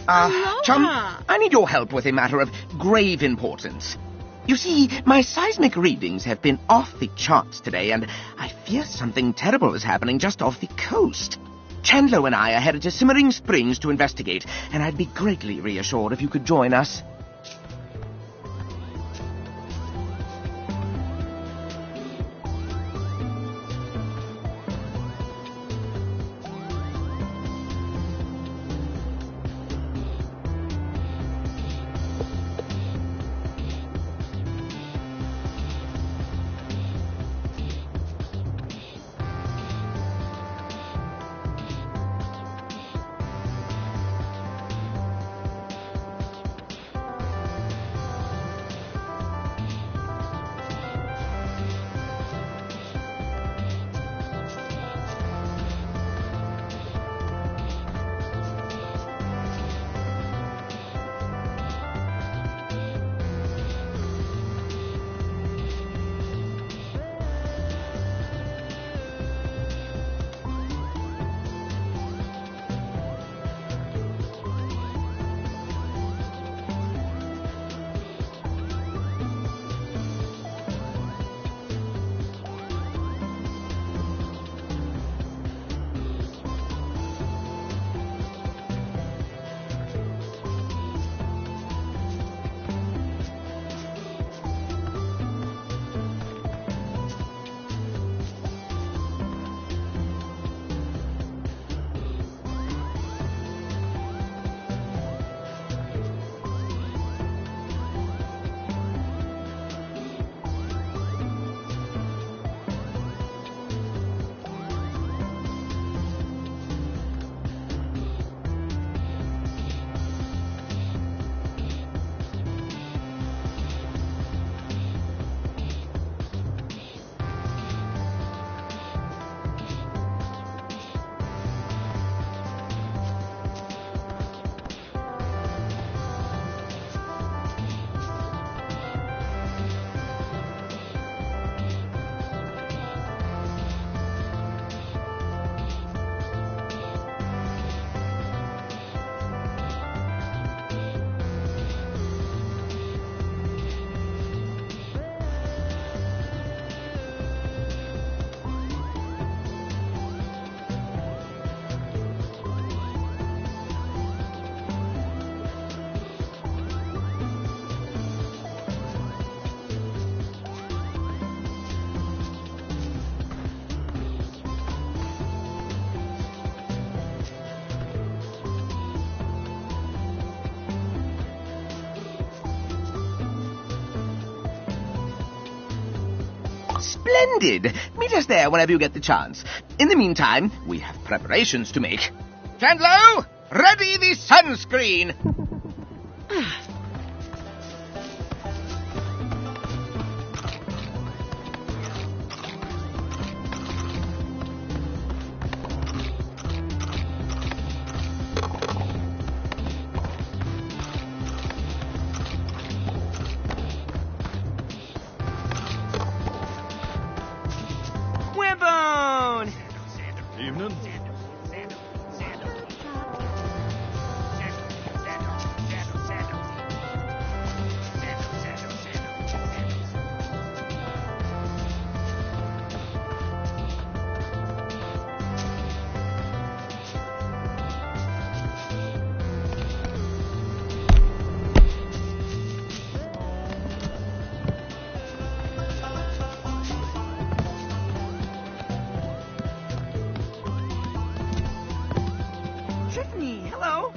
Chum, Aloha. I need your help with a matter of grave importance. You see, my seismic readings have been off the charts today, and I fear something terrible is happening just off the coast. Chandler and I are headed to Simmering Springs to investigate, and I'd be greatly reassured if you could join us. Splendid! Meet us there whenever you get the chance. In the meantime, we have preparations to make. Chandler, ready the sunscreen! Wibbone! Evening. Tiffany, hello.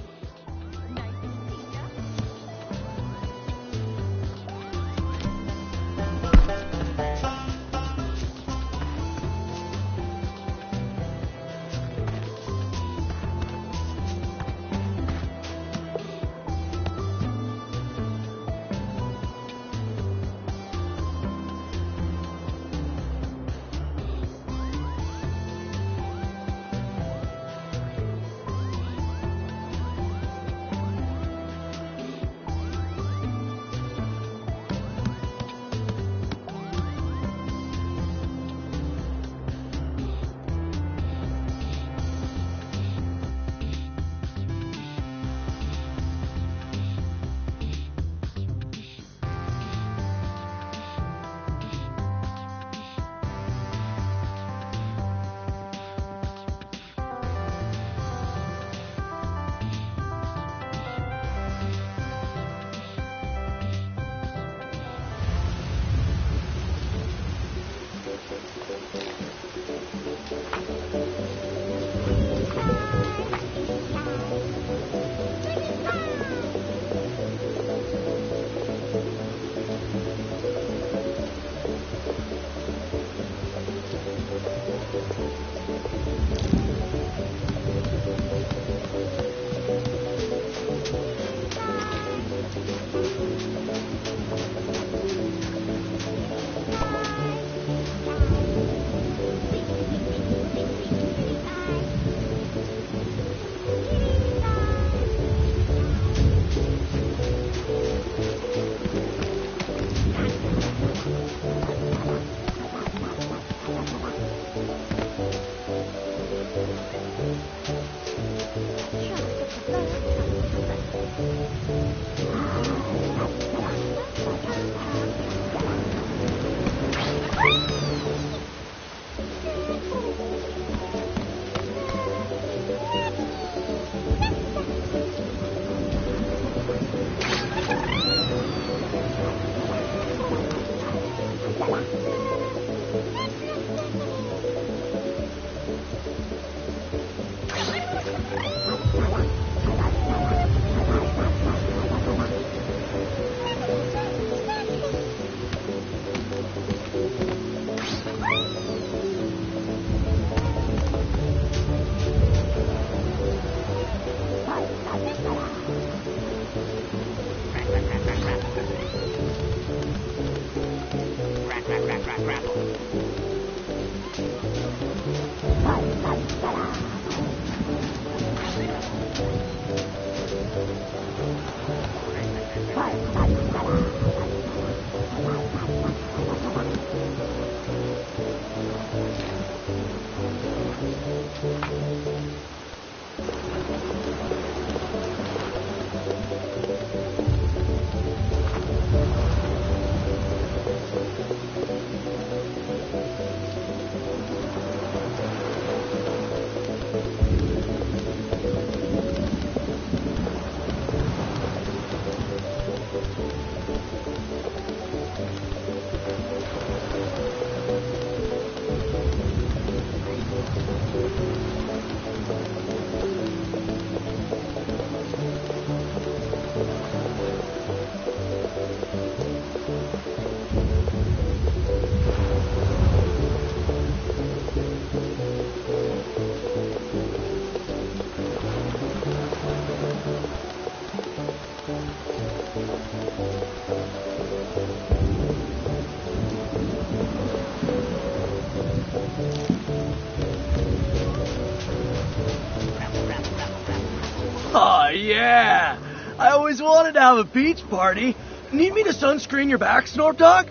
Aw, yeah! I always wanted to have a beach party. Need me to sunscreen your back, Snorp Dog?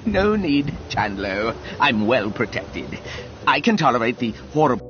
No need, Chandlo. I'm well protected. I can tolerate the horrible...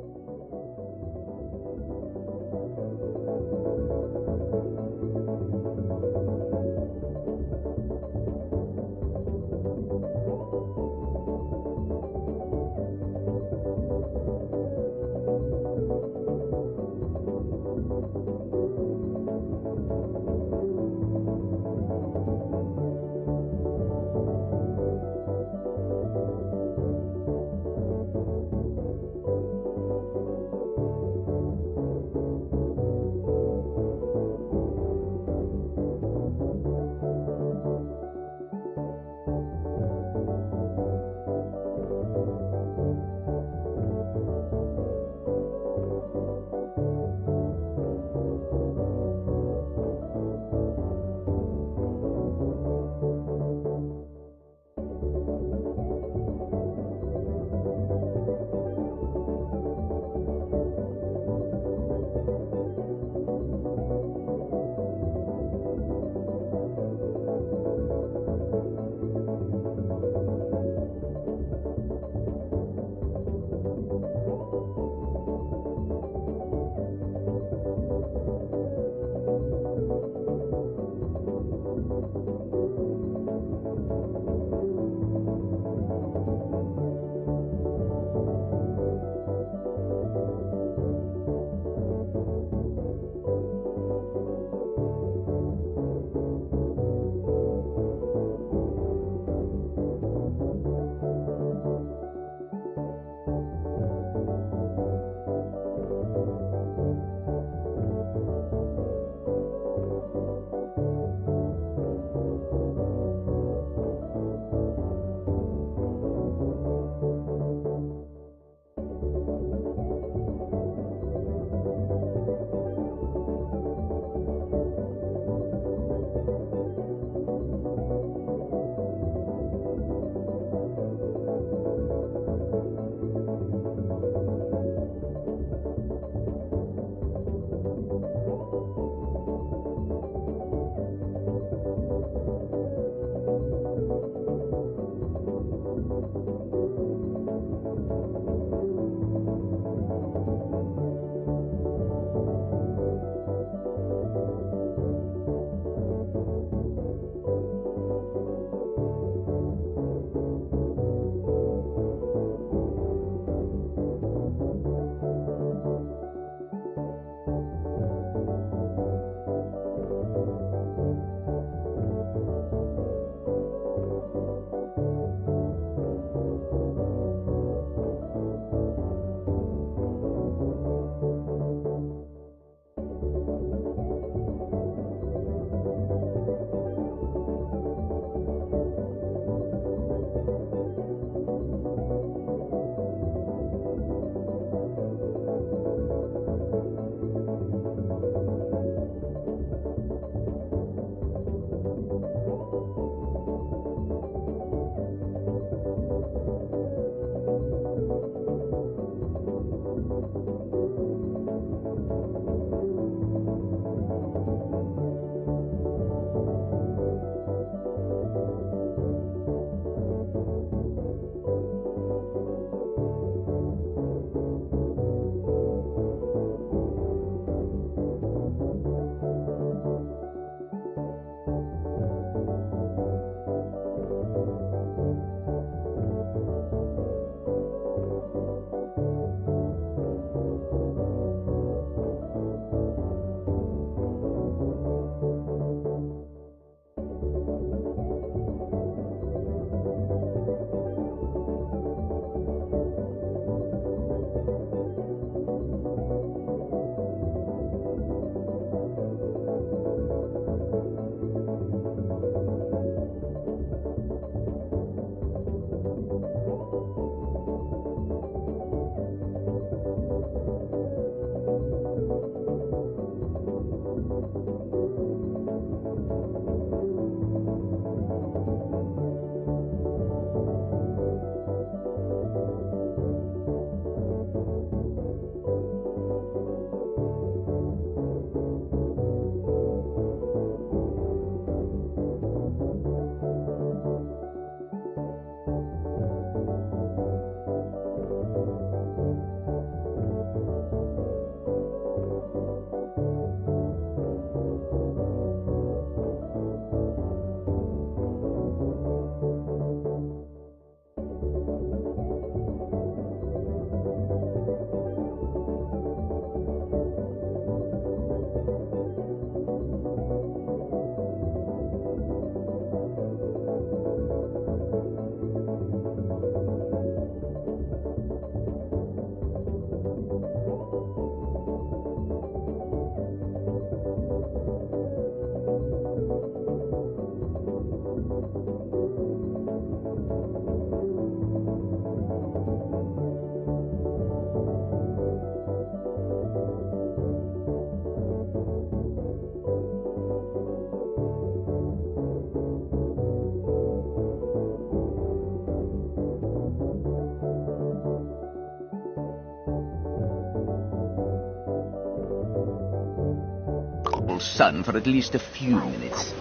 Sun for at least a few minutes.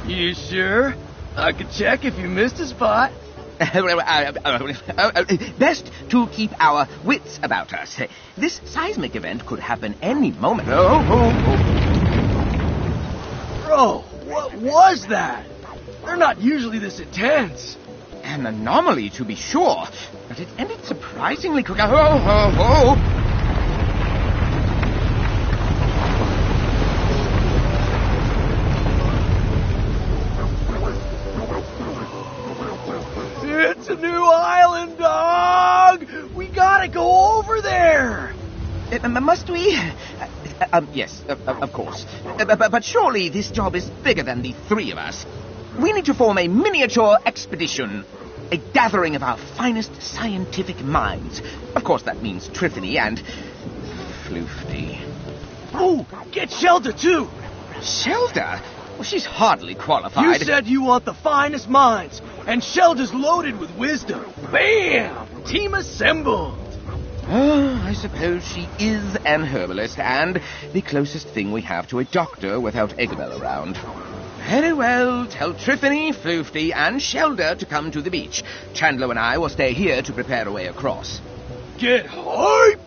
You sure? I could check if you missed a spot. Best to keep our wits about us. This seismic event could happen any moment. Oh. Bro, what was that? They're not usually this intense. An anomaly, to be sure, but it ended surprisingly quick. Oh. It's a new island, dog! We gotta go over there! Must we? Yes, of course. But surely this job is bigger than the three of us. We need to form a miniature expedition. A gathering of our finest scientific minds. Of course, that means Trithany and Floofty. Oh, get Shelda, too! Shelda? Well, she's hardly qualified. You said you want the finest minds, and Shelda's loaded with wisdom. Bam! Team assembled! Oh, I suppose she is an herbalist, and the closest thing we have to a doctor without Eggabell around. Very well, tell Trithany, Floofty, and Shelda to come to the beach. Chandler and I will stay here to prepare a way across. Get hype!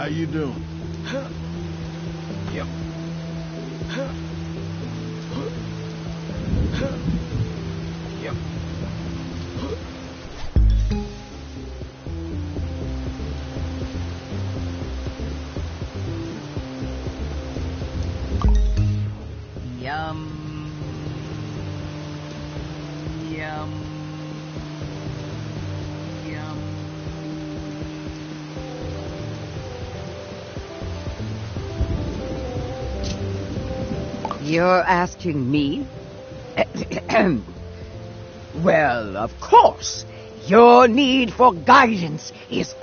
How you doing? Yep. Yep. Yum. Yum. Yum. You're asking me? Well, of course. Your need for guidance is...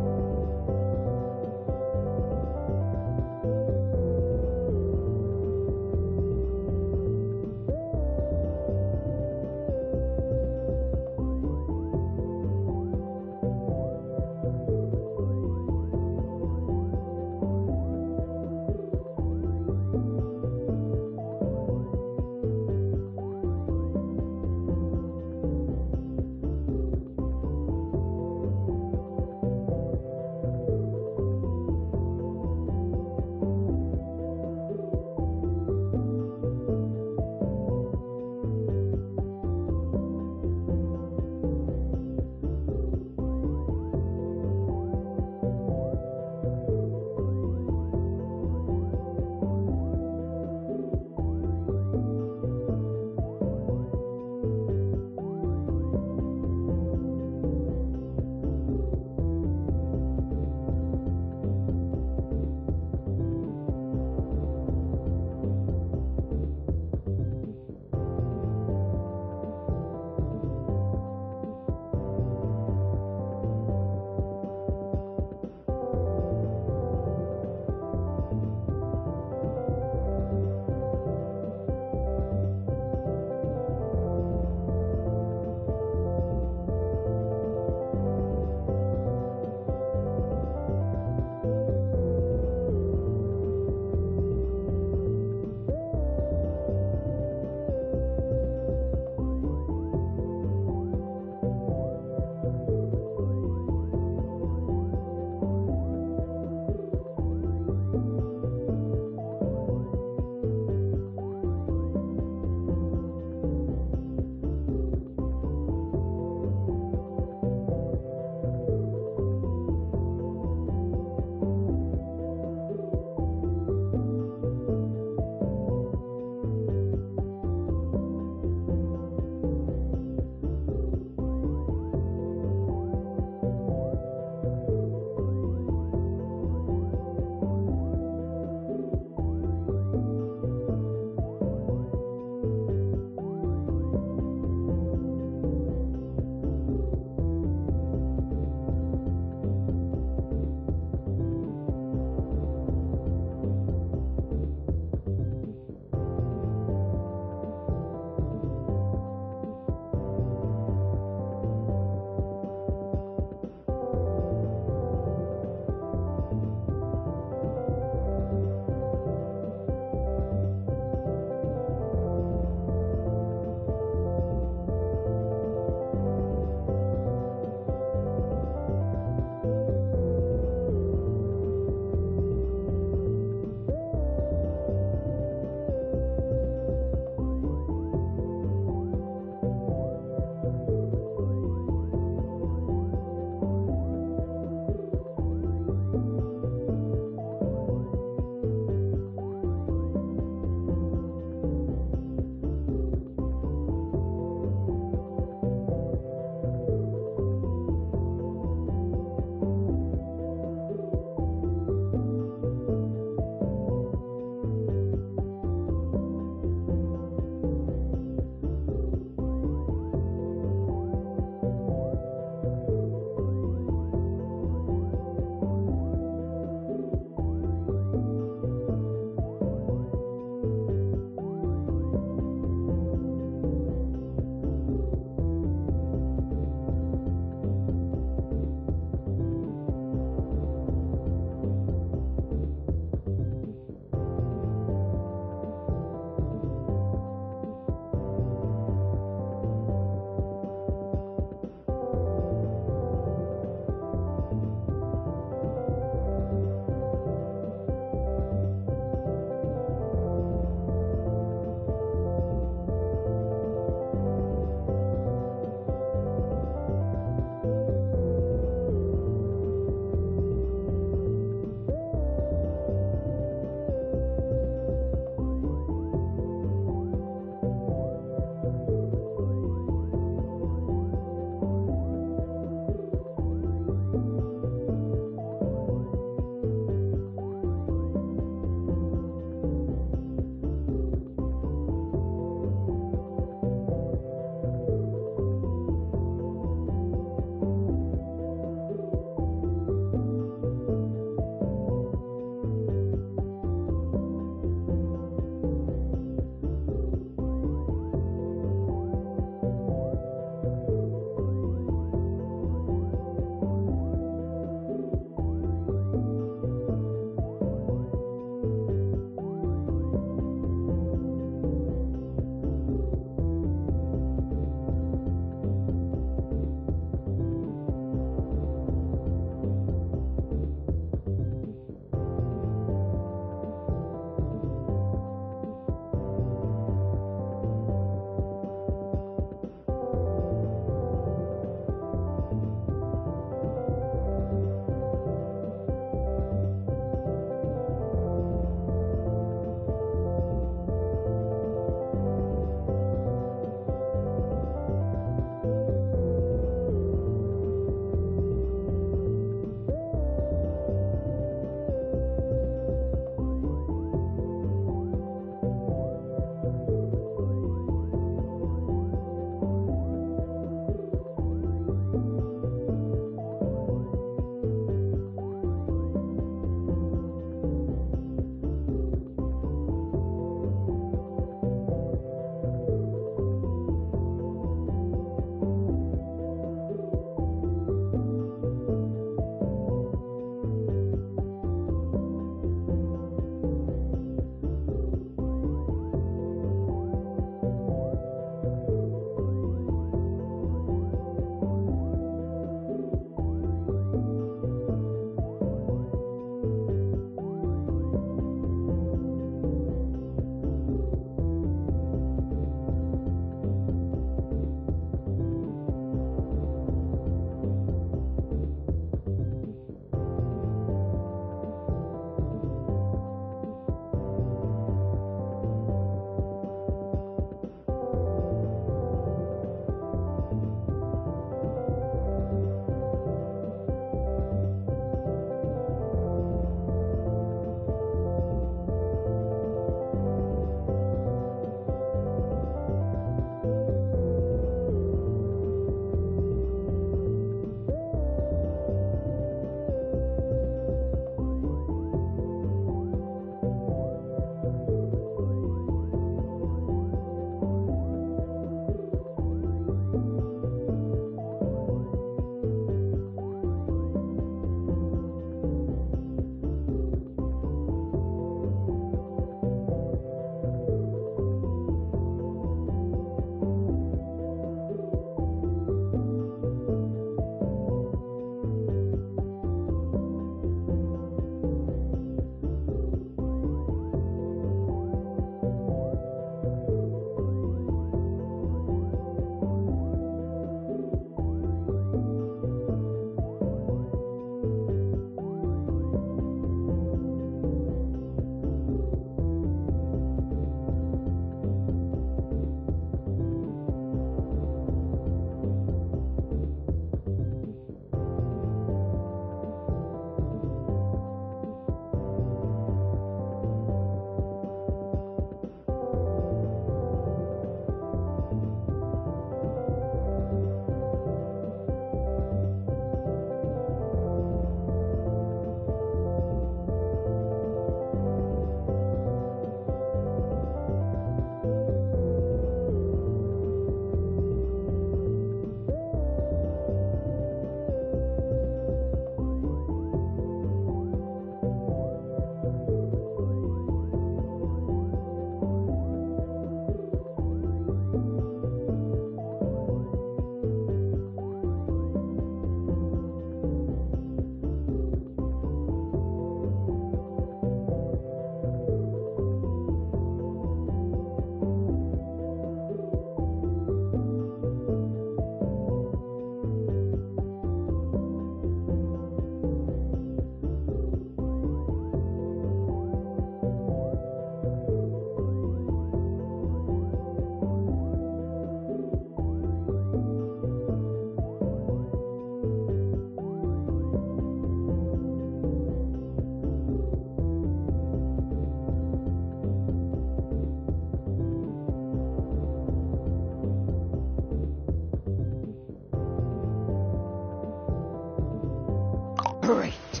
Great.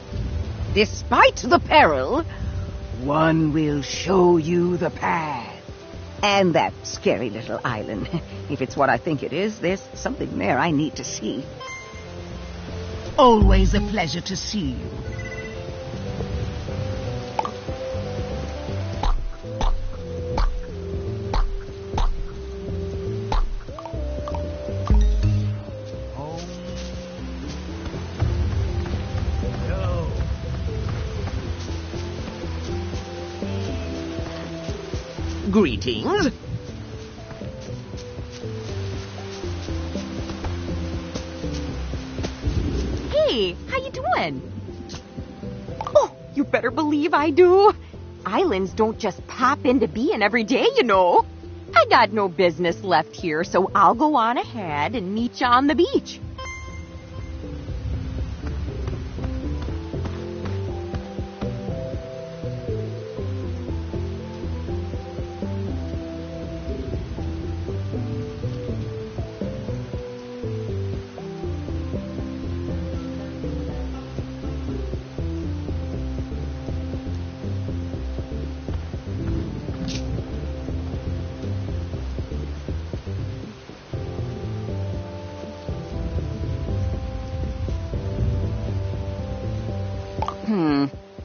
Despite the peril, one will show you the path. And that scary little island. If it's what I think it is, there's something there I need to see. Always a pleasure to see you. Greetings. Hey, how you doing? Oh, you better believe I do. Islands don't just pop into being every day, you know. I got no business left here, so I'll go on ahead and meet you on the beach.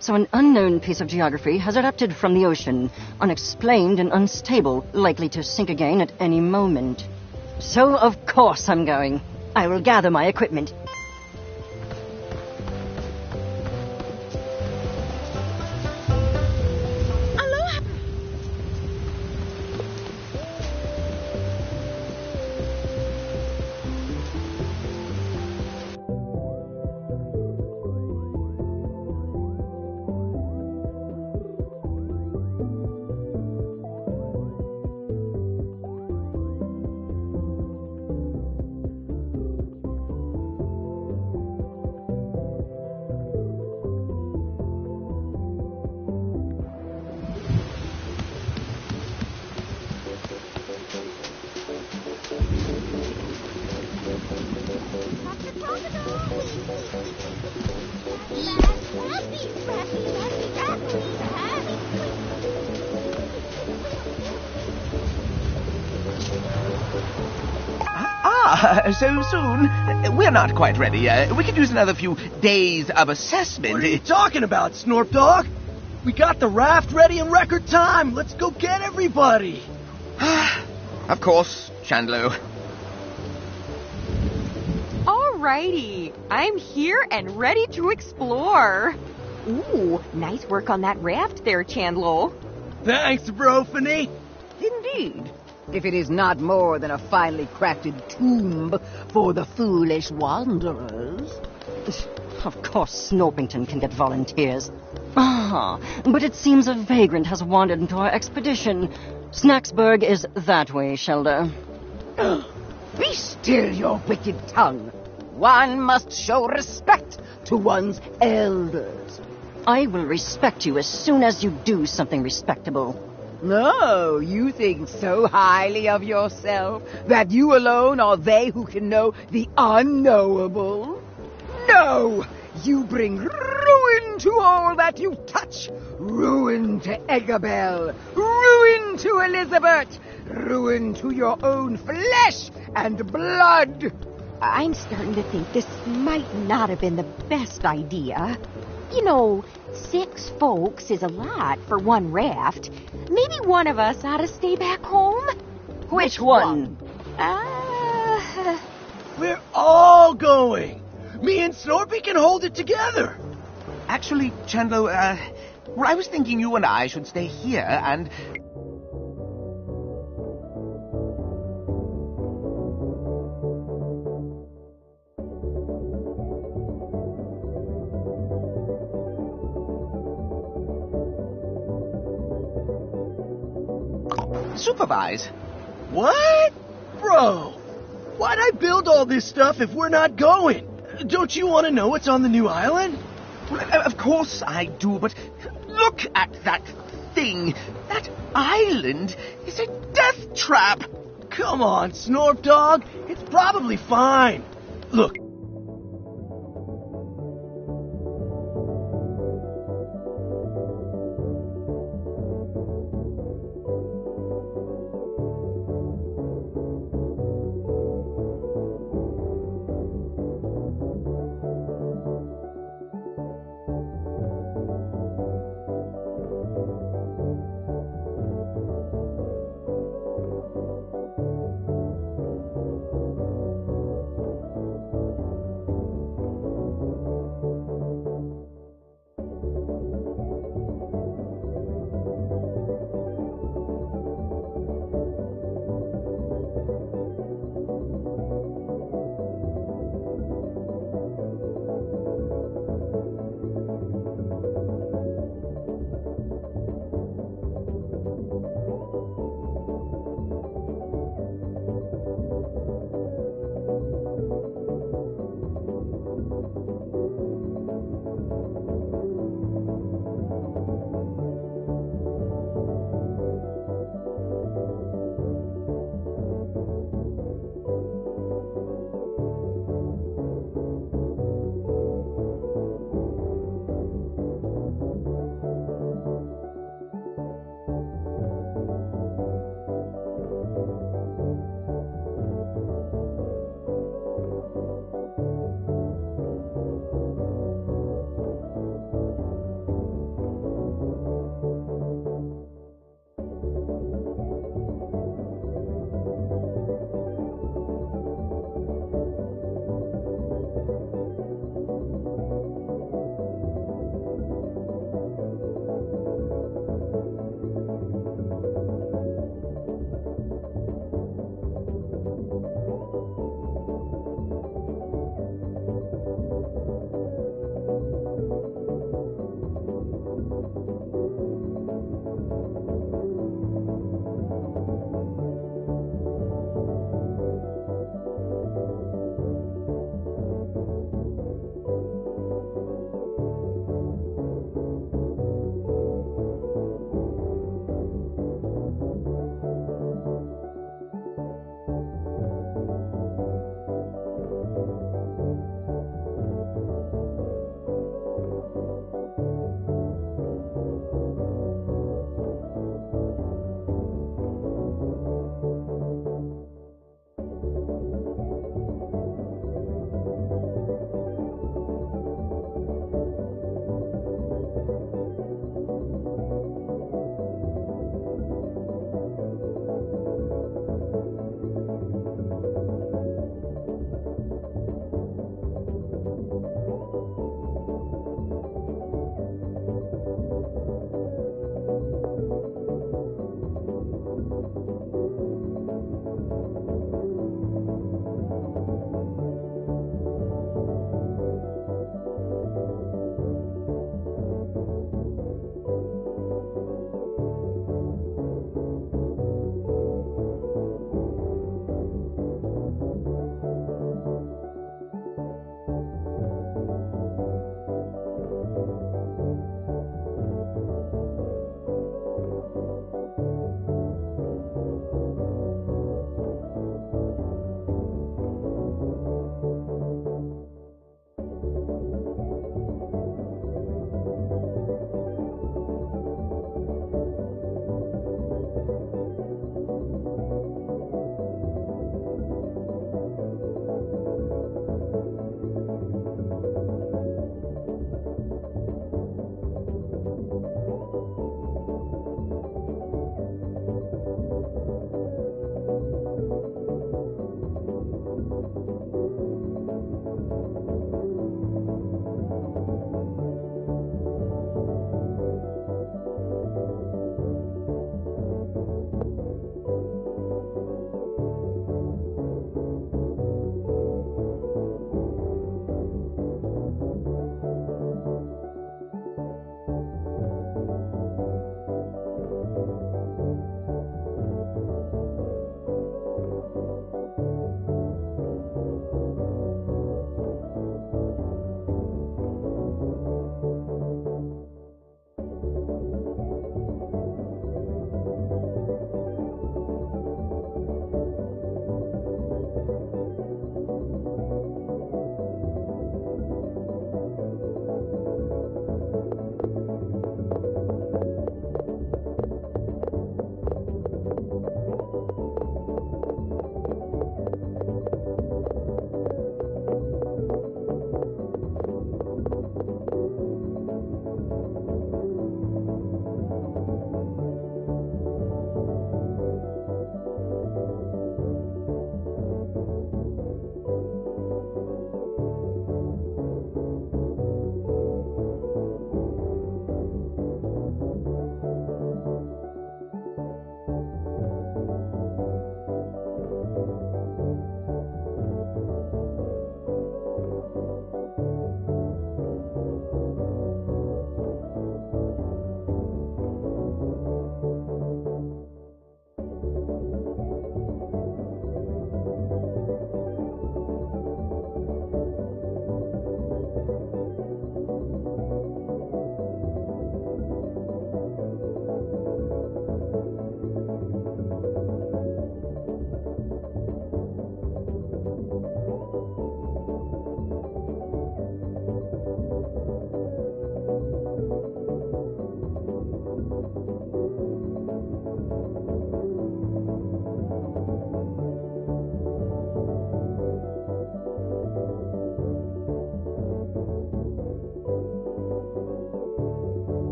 So an unknown piece of geography has erupted from the ocean, unexplained and unstable, likely to sink again at any moment. So of course I'm going. I will gather my equipment. So soon? We're not quite ready. We could use another few days of assessment. What are you talking about, Snorp Dog? We got the raft ready in record time. Let's go get everybody. Of course, Chandler. Alrighty, I'm here and ready to explore. Ooh, nice work on that raft there, Chandlo. Thanks, Brophany. Indeed. If it is not more than a finely crafted tomb for the foolish wanderers. Of course Snorpington can get volunteers. But it seems a vagrant has wandered into our expedition. Snacksburg is that way, Shelder. Be still your wicked tongue. One must show respect to one's elders. I will respect you as soon as you do something respectable. No, you think so highly of yourself that you alone are they who can know the unknowable? No! You bring ruin to all that you touch. Ruin to Eggabell. Ruin to Elizabeth. Ruin to your own flesh and blood. I'm starting to think this might not have been the best idea. You know, 6 folks is a lot for one raft. Maybe one of us ought to stay back home? Which one? We're all going. Me and Snorpy can hold it together. Actually, Chandler, I was thinking you and I should stay here and... supervise. What? Bro, why'd I build all this stuff if we're not going? Don't you want to know what's on the new island? Well, of course I do, but look at that thing. That island is a death trap. Come on, Snorp Dog. It's probably fine. Look.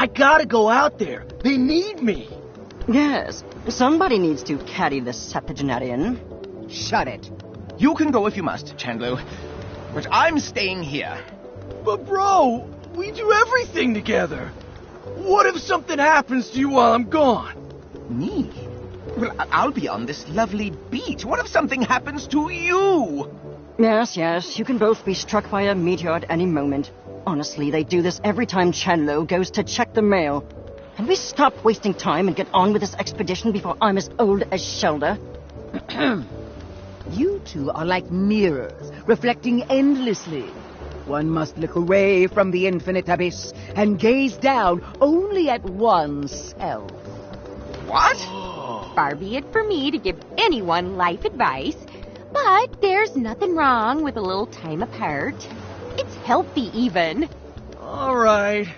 I gotta go out there. They need me. Yes, somebody needs to carry the septuagenarian. Shut it. You can go if you must, Chandlo. But I'm staying here. But bro, we do everything together. What if something happens to you while I'm gone? Me? Well, I'll be on this lovely beach. What if something happens to you? Yes, you can both be struck by a meteor at any moment. Honestly, they do this every time Chandlo goes to check the mail. Can we stop wasting time and get on with this expedition before I'm as old as Shelda? You two are like mirrors, reflecting endlessly. One must look away from the infinite abyss and gaze down only at oneself. What? Far be it for me to give anyone life advice, but there's nothing wrong with a little time apart. It's healthy, even. All right.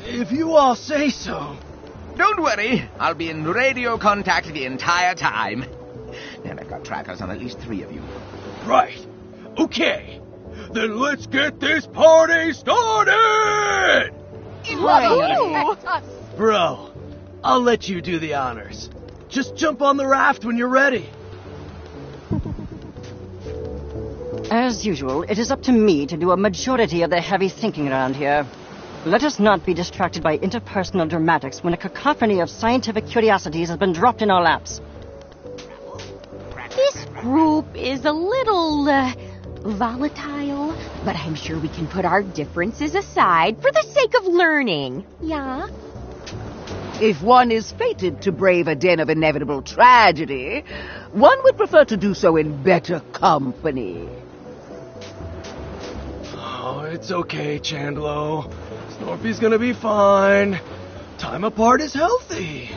If you all say so. Don't worry. I'll be in radio contact the entire time. And I've got trackers on at least 3 of you. Right. Okay. Then let's get this party started! Woohoo! Bro, I'll let you do the honors. Just jump on the raft when you're ready. As usual, it is up to me to do a majority of the heavy thinking around here. Let us not be distracted by interpersonal dramatics when a cacophony of scientific curiosities has been dropped in our laps. This group is a little, volatile, but I'm sure we can put our differences aside for the sake of learning. Yeah? If one is fated to brave a den of inevitable tragedy, one would prefer to do so in better company. Oh, it's okay, Chandlo. Snorpy's gonna be fine. Time apart is healthy.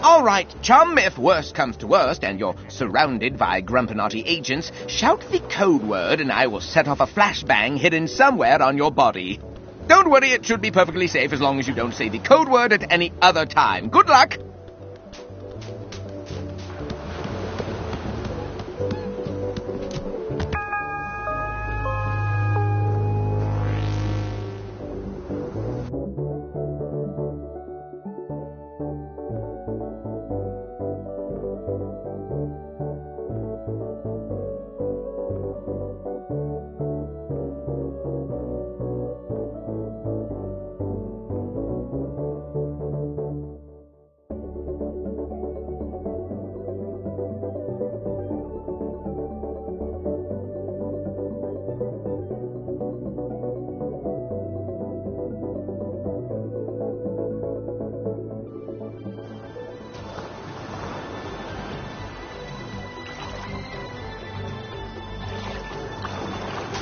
All right, chum, if worst comes to worst and you're surrounded by Grumpinati agents, shout the code word and I will set off a flashbang hidden somewhere on your body. Don't worry, it should be perfectly safe as long as you don't say the code word at any other time. Good luck!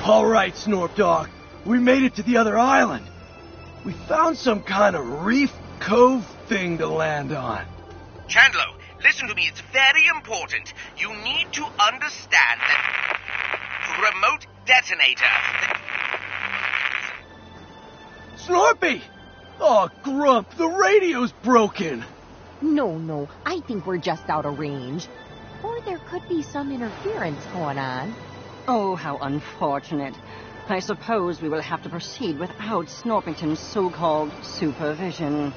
All right, Snorp Dog. We made it to the other island. We found some kind of reef cove thing to land on. Chandlo, listen to me, it's very important. You need to understand that remote detonator. Snorpy! Oh, Grump, the radio's broken. No, I think we're just out of range. Or there could be some interference going on. Oh, how unfortunate. I suppose we will have to proceed without Snorpington's so-called supervision.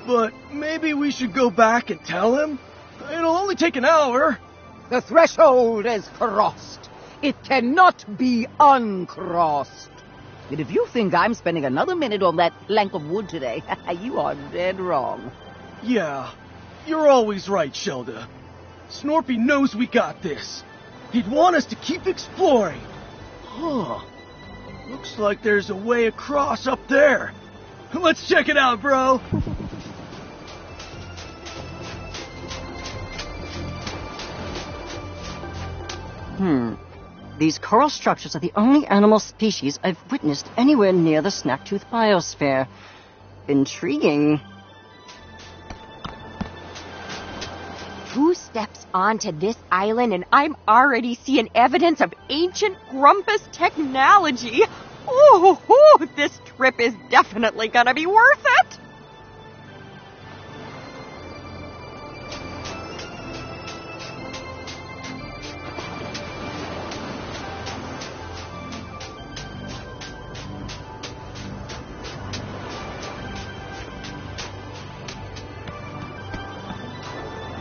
But maybe we should go back and tell him? It'll only take an hour. The threshold is crossed. It cannot be uncrossed. And if you think I'm spending another minute on that plank of wood today, you are dead wrong. Yeah, you're always right, Shelda. Snorpy knows we got this. He'd want us to keep exploring. Huh. Looks like there's a way across up there. Let's check it out, bro. These coral structures are the only animal species I've witnessed anywhere near the Snacktooth biosphere. Intriguing. 2 steps onto this island and I'm already seeing evidence of ancient Grumpus technology. Oh, this trip is definitely gonna be worth it.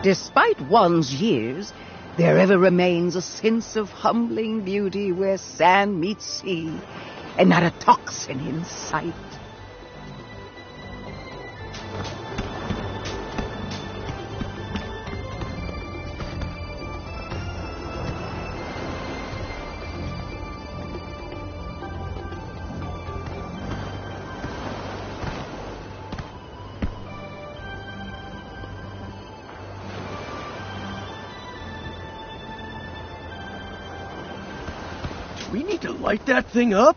Despite one's years, there ever remains a sense of humbling beauty where sand meets sea, and not a toxin in sight. We need to light that thing up?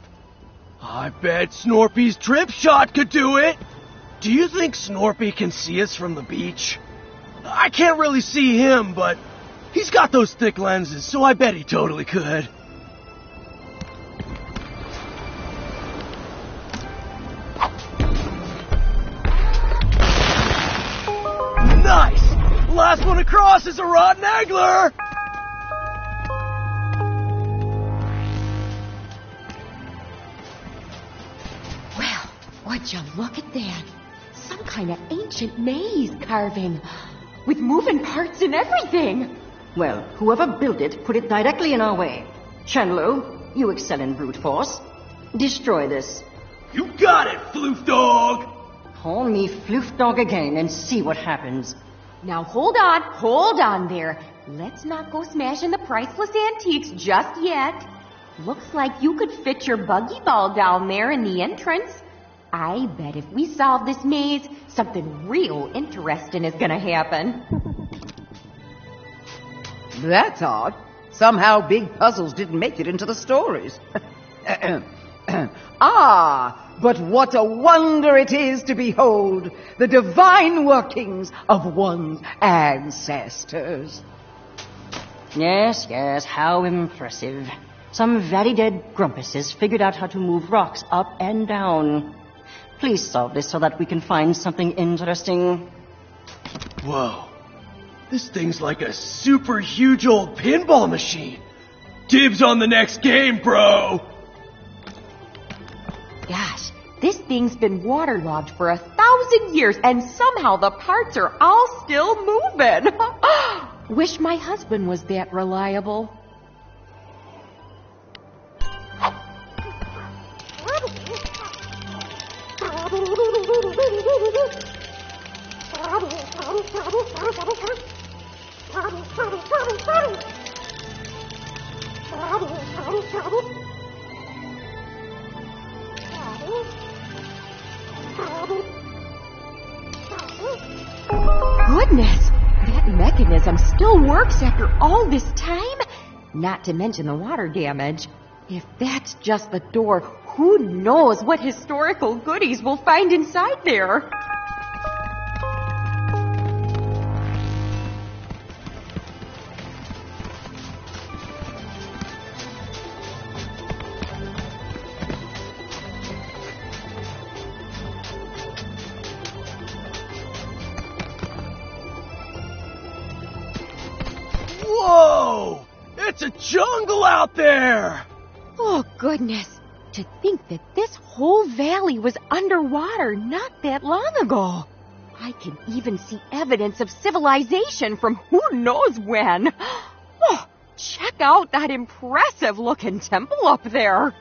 I bet Snorpy's drip shot could do it! Do you think Snorpy can see us from the beach? I can't really see him, but he's got those thick lenses, so I bet he totally could. Nice! Last one across is a rotten angler! Would you look at that? Some kind of ancient maze carving, with moving parts and everything. Well, whoever built it put it directly in our way. Chandlo, you excel in brute force. Destroy this. You got it, Floof Dog! Call me Floof Dog again and see what happens. Now hold on there. Let's not go smashing the priceless antiques just yet. Looks like you could fit your buggy ball down there in the entrance. I bet if we solve this maze, something real interesting is gonna happen. That's odd. Somehow big puzzles didn't make it into the stories. But what a wonder it is to behold the divine workings of one's ancestors. Yes, how impressive. Some very dead grumpuses figured out how to move rocks up and down. Please solve this so that we can find something interesting. Whoa. This thing's like a super huge old pinball machine. Dibs on the next game, bro! Gosh, this thing's been waterlogged for 1,000 years, and somehow the parts are all still moving. Wish my husband was that reliable. Goodness, that mechanism still works after all this time? Not to mention the water damage. If that's just the door, who knows what historical goodies we'll find inside there? Whoa! It's a jungle out there! Oh, goodness. To think that this whole valley was underwater not that long ago. I can even see evidence of civilization from who knows when. Oh, check out that impressive-looking temple up there.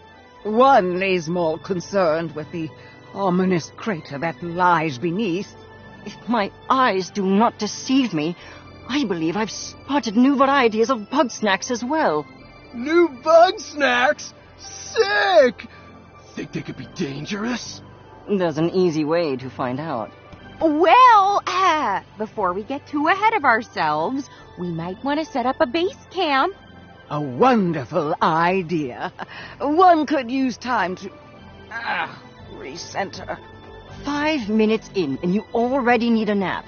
One is more concerned with the ominous crater that lies beneath. If my eyes do not deceive me, I believe I've spotted new varieties of bug snacks as well. New bug snacks? Sick! Think they could be dangerous? There's an easy way to find out. Well, before we get too ahead of ourselves, we might want to set up a base camp. A wonderful idea. One could use time to recenter. 5 minutes in, and you already need a nap.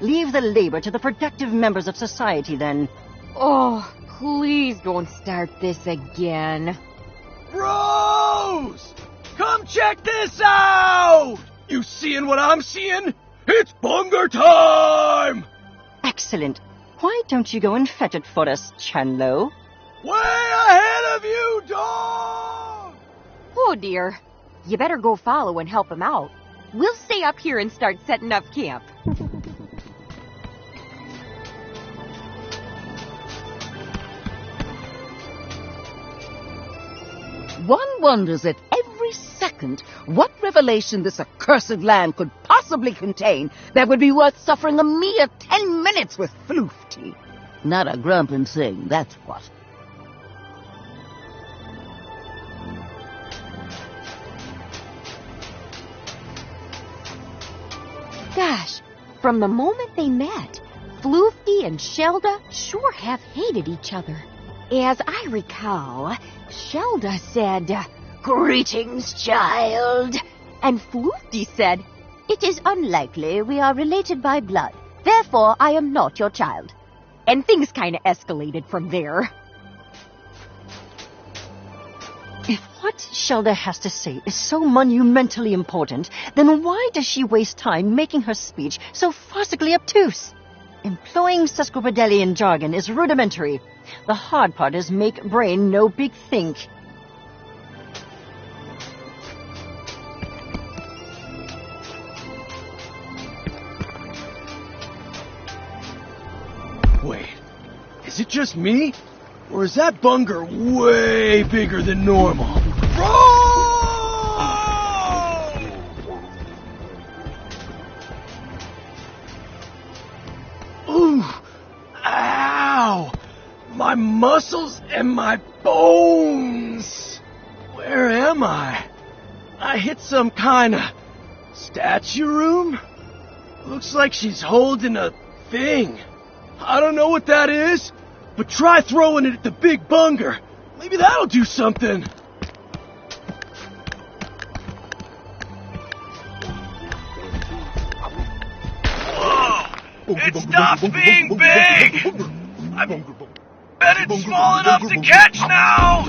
Leave the labor to the productive members of society, then. Oh, please don't start this again. Bros! Come check this out! You seeing what I'm seeing? It's bunger time! Excellent. Why don't you go and fetch it for us, Chandlo? Way ahead of you, dog! Oh, dear. You better go follow and help him out. We'll stay up here and start setting up camp. one wonders at every second what revelation this accursed land could possibly contain that would be worth suffering a mere 10 minutes with Floofty. Not a grumpin' thing, that's what. Gosh, from the moment they met, Floofty and Shelda sure have hated each other. As I recall, Shelda said, "Greetings, child." And Floofty said, "It is unlikely we are related by blood. Therefore, I am not your child." And things kind of escalated from there. If what Shelda has to say is so monumentally important, then why does she waste time making her speech so farcically obtuse? Employing sesquipedalian jargon is rudimentary. The hard part is make brain no big think. Wait, is it just me? Or is that bunger way bigger than normal? Ooh! Ow! My muscles and my bones! Where am I? I hit some kind of statue room? Looks like she's holding a thing. I don't know what that is, but try throwing it at the big bunger. Maybe that'll do something. Whoa! It stops being big! I bet it's small enough to catch now!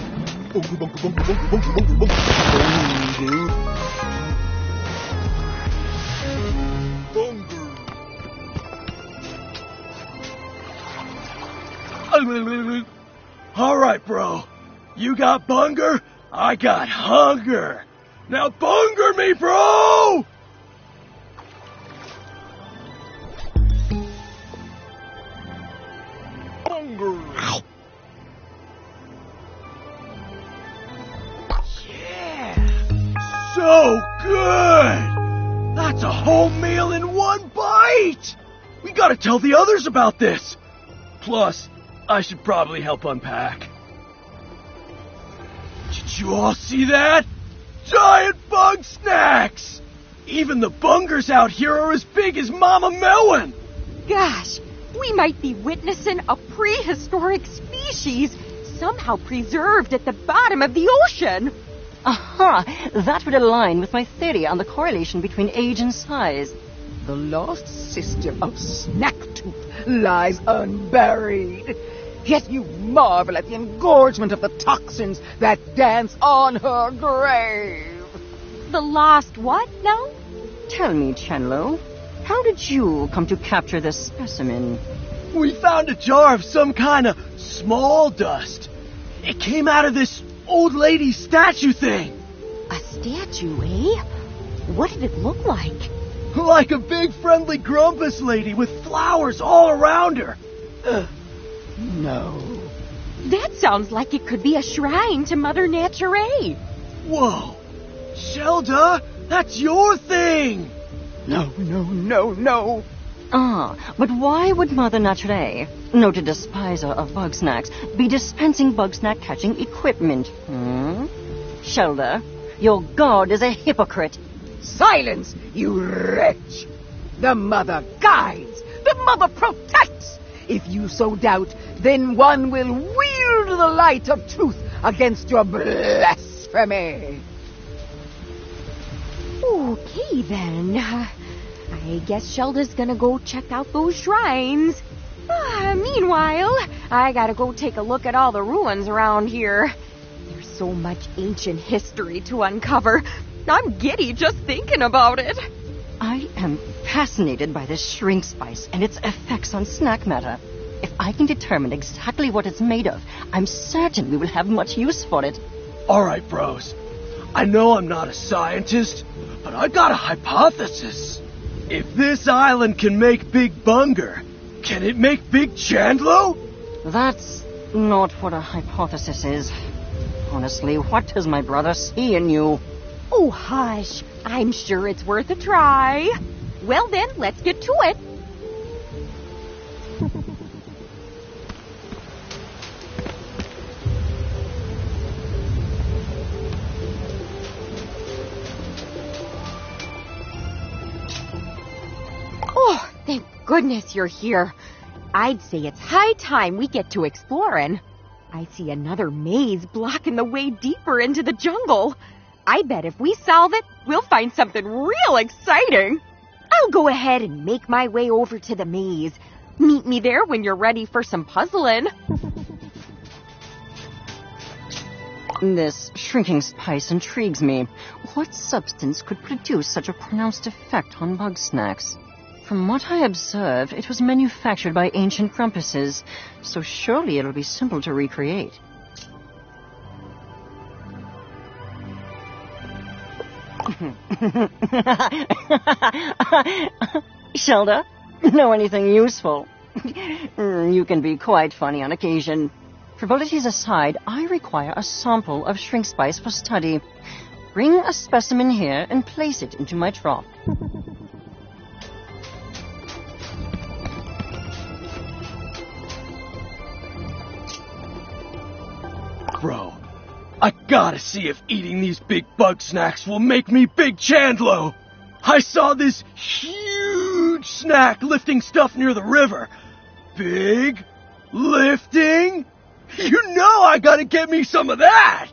All right, bro. You got bunger, I got hunger. Now bunger me, bro! Bunger. Yeah. So good. That's a whole meal in one bite. We gotta tell the others about this. Plus, I should probably help unpack. Did you all see that? Giant bug snacks! Even the bungers out here are as big as Mama Melon! Gosh, we might be witnessing a prehistoric species somehow preserved at the bottom of the ocean. Aha! That would align with my theory on the correlation between age and size. The lost sister of Snacktooth lies unburied. Yet you marvel at the engorgement of the toxins that dance on her grave. The lost what now? Tell me, Chenlo, how did you come to capture this specimen? We found a jar of some kind of small dust. It came out of this old lady statue thing. A statue, eh? What did it look like? Like a big friendly grumpus lady with flowers all around her. No. That sounds like it could be a shrine to Mother Nature. Whoa. Shelda, that's your thing. No. Ah, but why would Mother Nature, noted despiser of bug snacks, be dispensing bug snack catching equipment? Shelda, your god is a hypocrite. Silence, you wretch! The mother guides, the mother protects. If you so doubt, then one will wield the light of truth against your blasphemy. Okay, then. I guess Shelda's gonna go check out those shrines. Meanwhile, I gotta go take a look at all the ruins around here. There's so much ancient history to uncover. I'm giddy just thinking about it. I am fascinated by this shrink spice and its effects on snack matter. If I can determine exactly what it's made of, I'm certain we will have much use for it. All right, bros. I know I'm not a scientist, but I got a hypothesis. If this island can make Big Bunger, can it make Big Chandlo? That's not what a hypothesis is. Honestly, what does my brother see in you? Oh, hush. I'm sure it's worth a try. Well then, let's get to it. Oh, thank goodness you're here. I'd say it's high time we get to exploring. I see another maze blocking the way deeper into the jungle. I bet if we solve it, we'll find something real exciting. I'll go ahead and make my way over to the maze. Meet me there when you're ready for some puzzling. This shrinking spice intrigues me. What substance could produce such a pronounced effect on bug snacks? From what I observe, it was manufactured by ancient grumpuses, so surely it'll be simple to recreate. Shelda, know anything useful? You can be quite funny on occasion. Frivolities aside, I require a sample of shrink spice for study. Bring a specimen here and place it into my trough. Bro, I gotta see if eating these big bug snacks will make me Big Chandlo. I saw this huge snack lifting stuff near the river. Big lifting? You know I gotta get me some of that!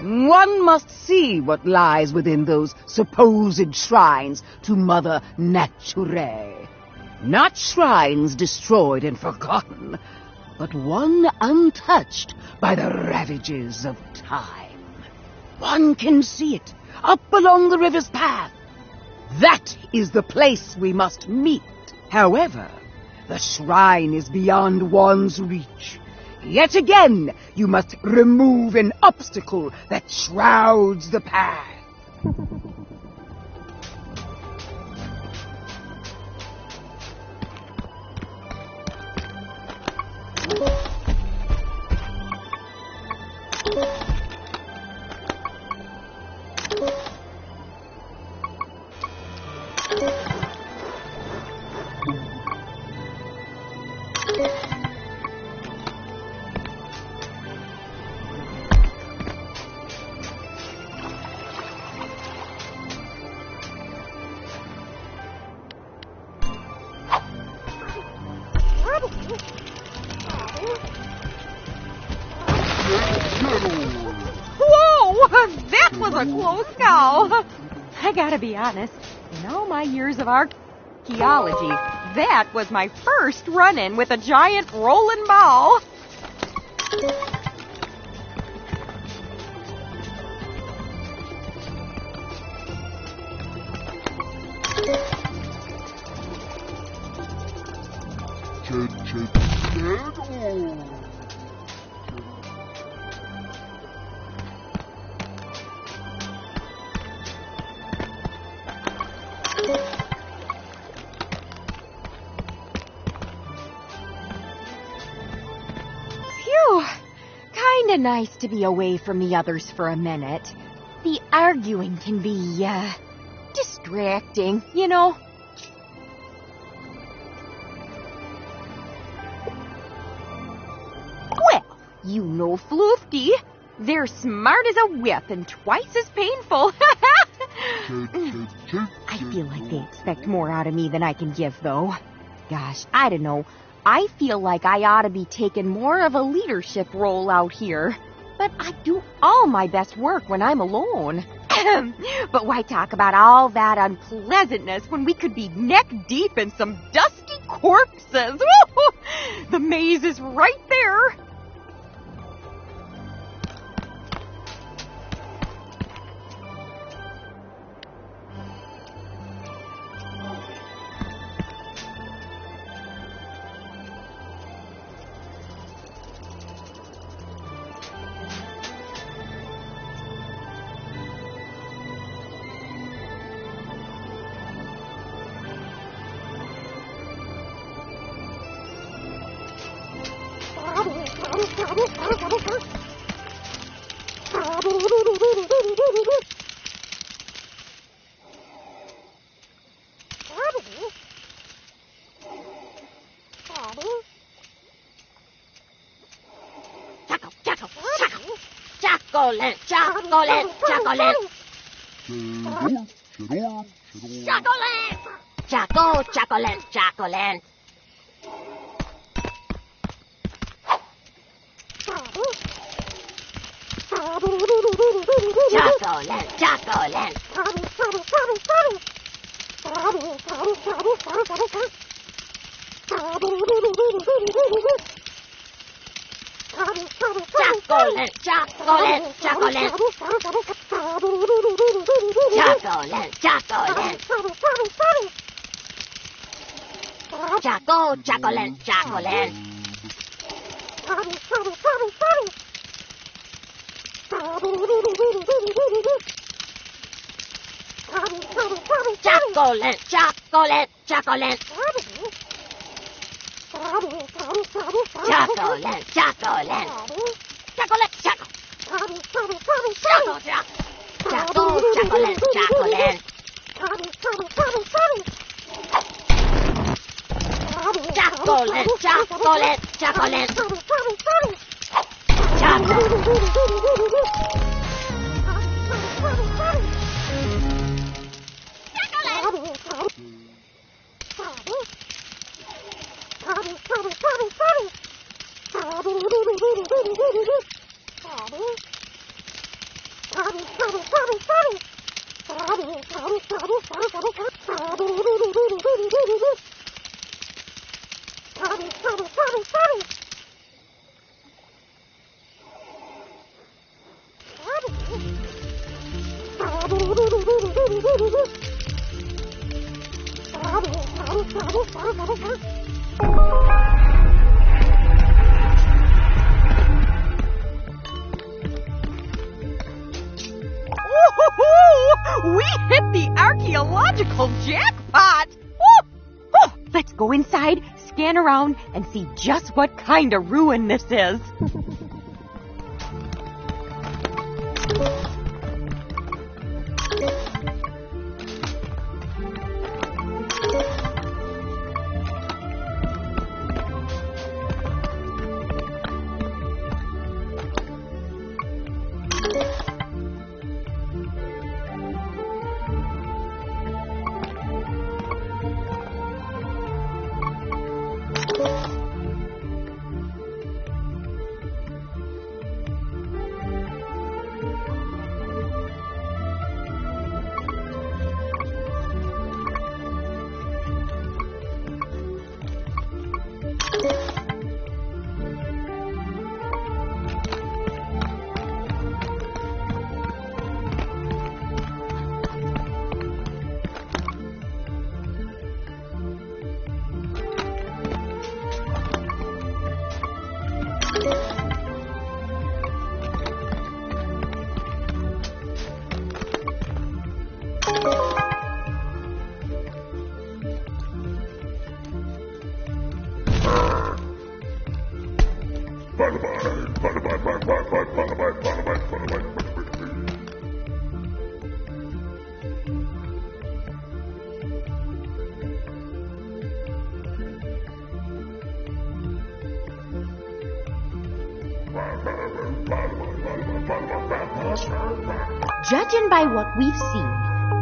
One must see what lies within those supposed shrines to Mother Nature. Not shrines destroyed and forgotten, but one untouched by the ravages of time. One can see it up along the river's path. That is the place we must meet. However, the shrine is beyond one's reach. Yet again, you must remove an obstacle that shrouds the path. Whoa! That was a close call. I gotta be honest, in all my years of archaeology, that was my first run-in with a giant rolling ball. Phew. Kinda nice to be away from the others for a minute. The arguing can be, distracting, you know? Well, you know Floofty. They're smart as a whip and twice as painful. I feel like they expect more out of me than I can give, though. Gosh, I don't know. I feel like I ought to be taking more of a leadership role out here. But I do all my best work when I'm alone. But why talk about all that unpleasantness when we could be neck deep in some dusty corpses? The maze is right there. Chocolate, chocolate, chocolate. Chocolate. Choco, chocolate, chocolate. Chocolate, chocolate. Chocolate, chocolate, chocolate. Chocolate, chocolate. Choco, chocolate, chocolate. Chocolate, chocolate, chocolate. Chocolate, chocolate. Chocolate, chocolate. Chocolate, chocolate. Chocolate, chocolate, chocolate. We hit the archaeological jackpot! Woo! Oh, let's go inside, scan around, and see just what kind of ruin this is. Judging by what we've seen,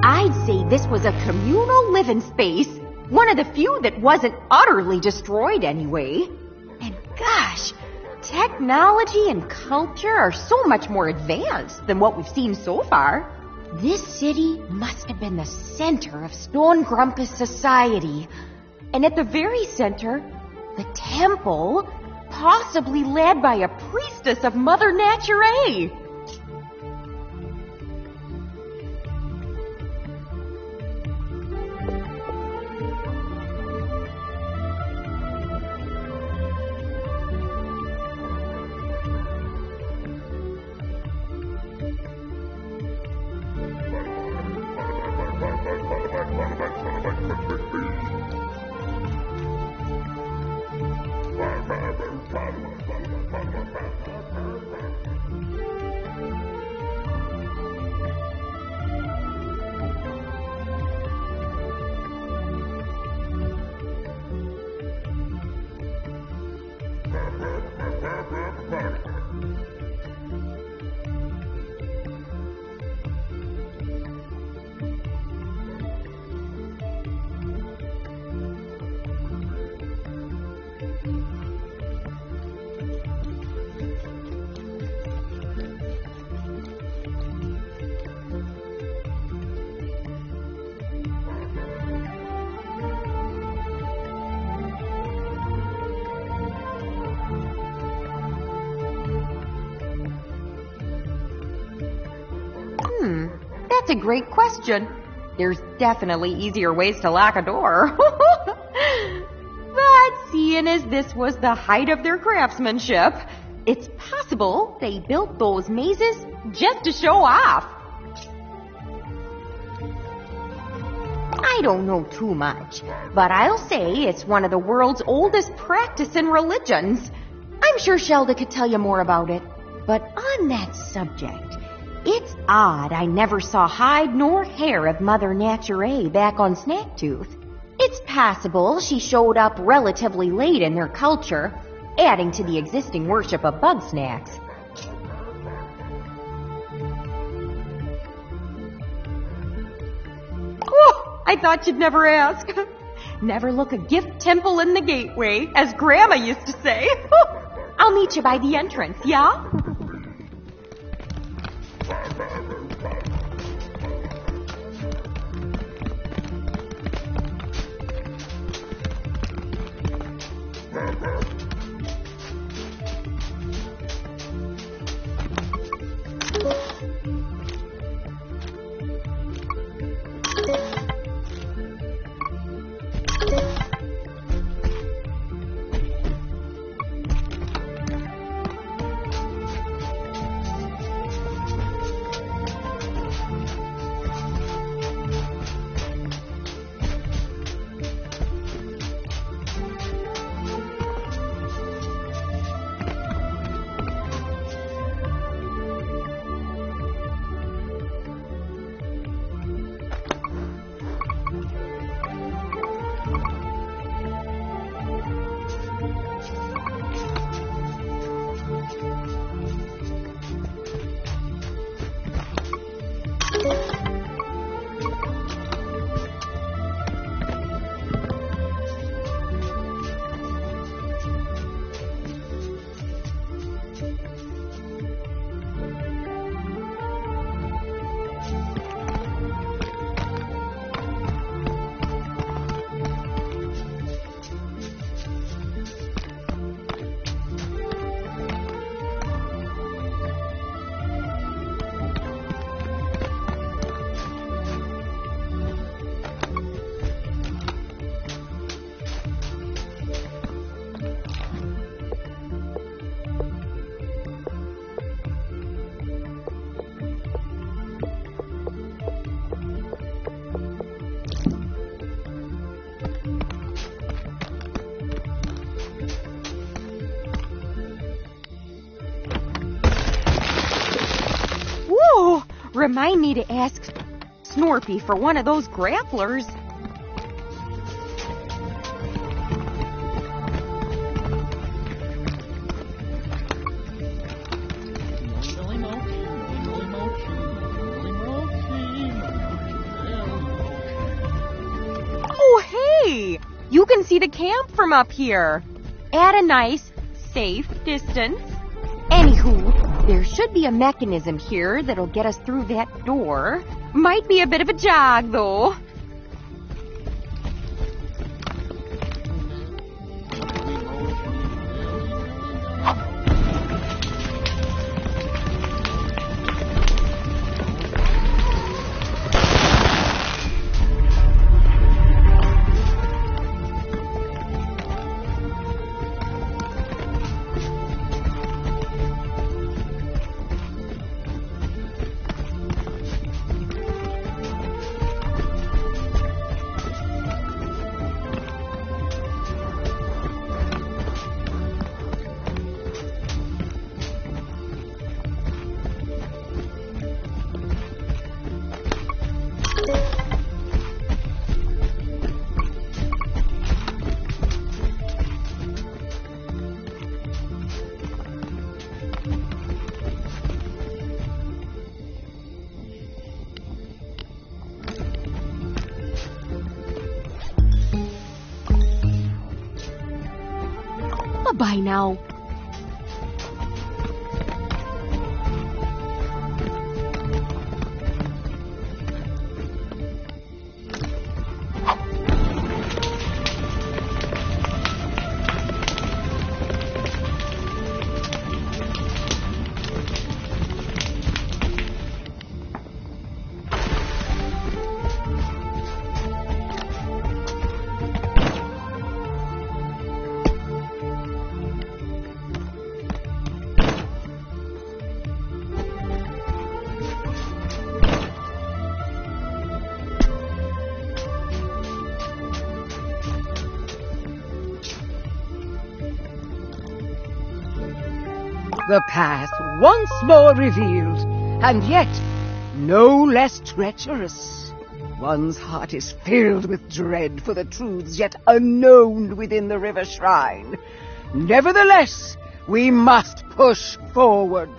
I'd say this was a communal living space. One of the few that wasn't utterly destroyed anyway. And gosh, technology and culture are so much more advanced than what we've seen so far. This city must have been the center of Stone Grumpus society. And at the very center, the temple, possibly led by a priestess of Mother Nature. That's a great question. There's definitely easier ways to lock a door. But seeing as this was the height of their craftsmanship, it's possible they built those mazes just to show off. I don't know too much, but I'll say it's one of the world's oldest practicing religions. I'm sure Shelda could tell you more about it. But on that subject, it's odd I never saw hide nor hair of Mother Nature back on Snacktooth. It's possible she showed up relatively late in their culture, adding to the existing worship of bug snacks. Oh, I thought you'd never ask. Never look a gift temple in the gateway, as Grandma used to say. I'll meet you by the entrance, yeah? Remind me to ask Snorpy for one of those grapplers. You can see the camp from up here. At a nice, safe distance. Anywho, there should be a mechanism here that'll get us through that door. Might be a bit of a jog, though. Bye now. The path once more revealed, and yet no less treacherous. One's heart is filled with dread for the truths yet unknown within the river shrine. Nevertheless, we must push forward.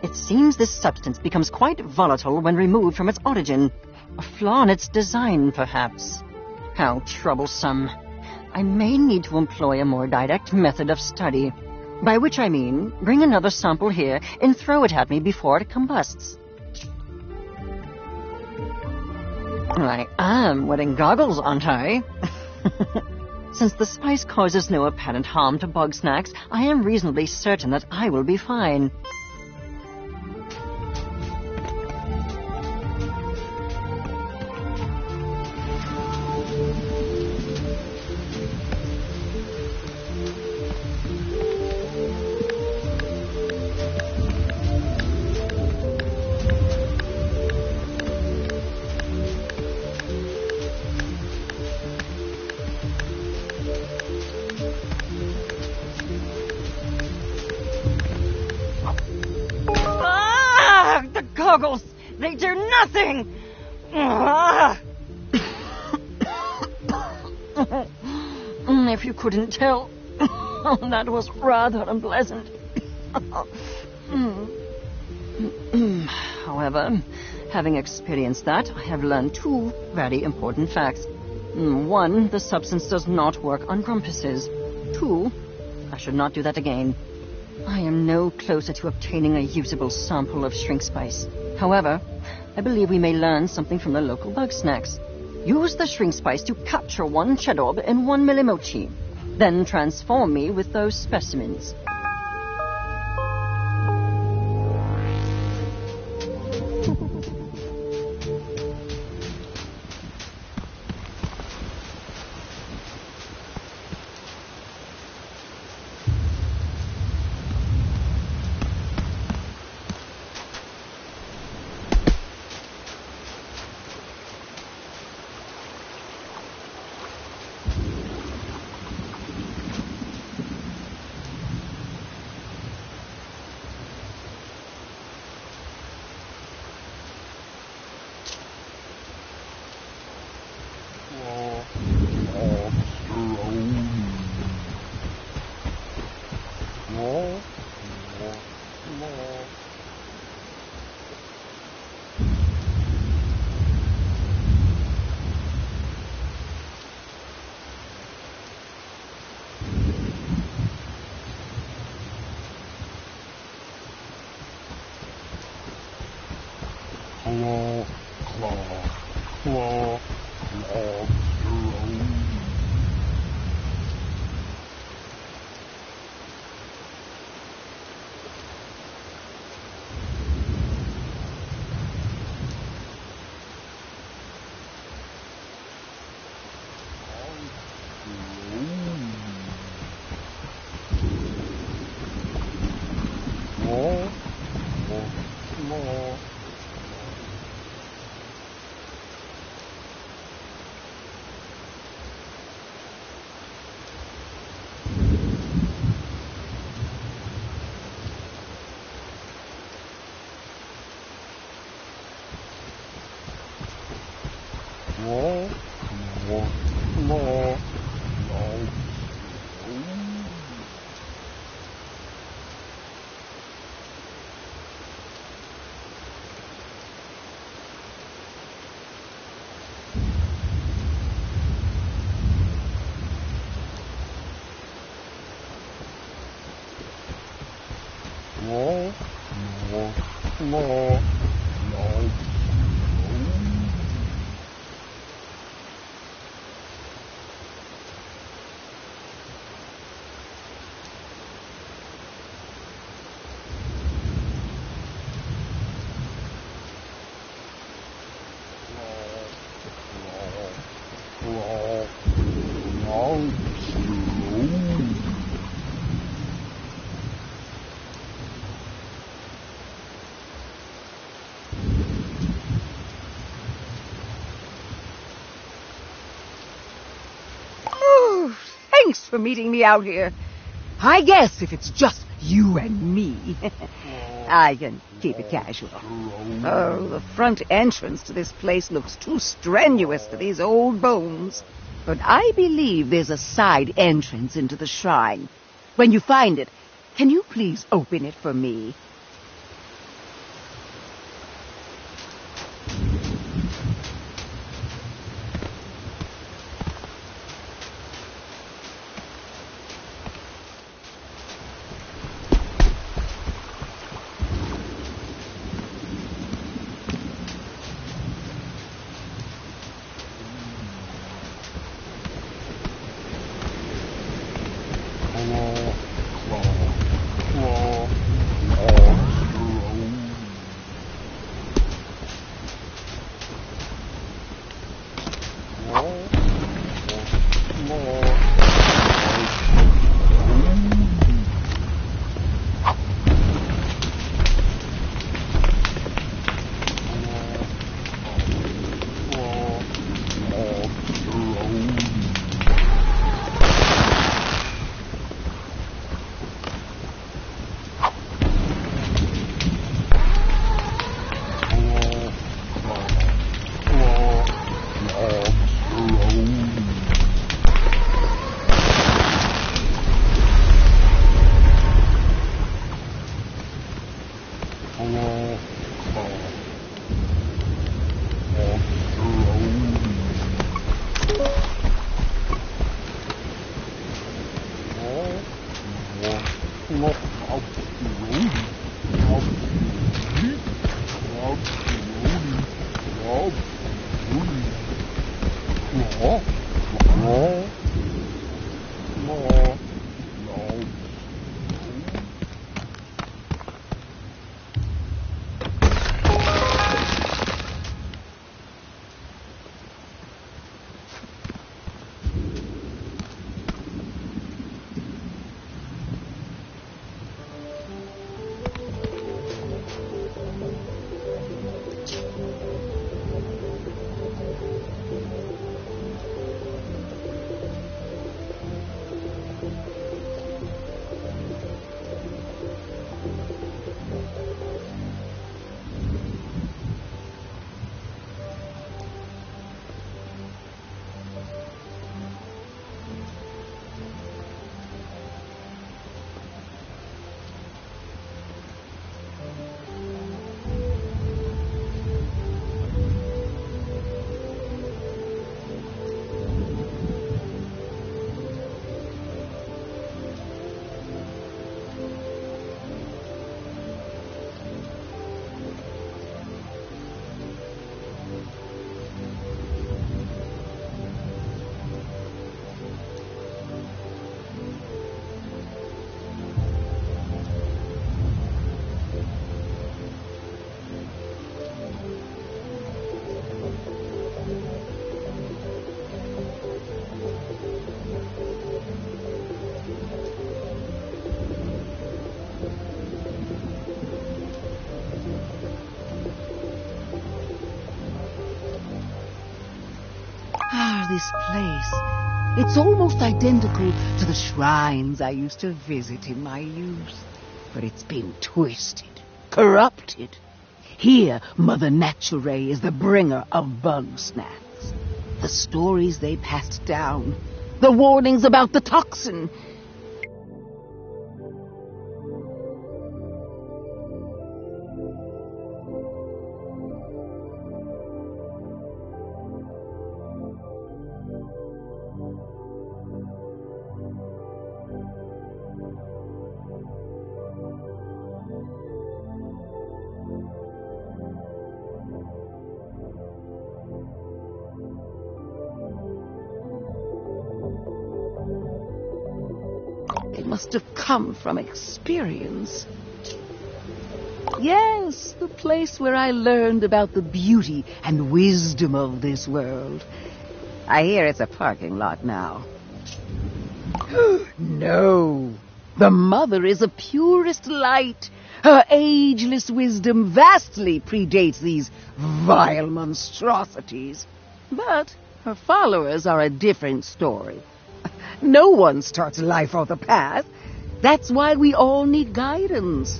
It seems this substance becomes quite volatile when removed from its origin. A flaw in its design, perhaps. How troublesome. I may need to employ a more direct method of study. By which I mean, bring another sample here and throw it at me before it combusts. I am wearing goggles, aren't I? Since the spice causes no apparent harm to bug snacks, I am reasonably certain that I will be fine. Goggles! They do nothing! If you couldn't tell, that was rather unpleasant. However, having experienced that, I have learned two very important facts. One, the substance does not work on grumpuses. Two, I should not do that again. I am no closer to obtaining a usable sample of shrink spice. However, I believe we may learn something from the local bug snacks. Use the shrink spice to capture one Chedorb and one Millimochi. Then transform me with those specimens. Thanks for meeting me out here. I guess if it's just you and me, I can keep it casual. Oh, the front entrance to this place looks too strenuous to these old bones. But I believe there's a side entrance into the shrine. When you find it, can you please open it for me? this place. It's almost identical to the shrines I used to visit in my youth. But it's been twisted, corrupted. Here, Mother Nature is the bringer of bug snacks. The stories they passed down, the warnings about the toxin. It must have come from experience. Yes, the place where I learned about the beauty and wisdom of this world. I hear it's a parking lot now. No, the Mother is a purest light. Her ageless wisdom vastly predates these vile monstrosities. But her followers are a different story. No one starts life on the path. That's why we all need guidance.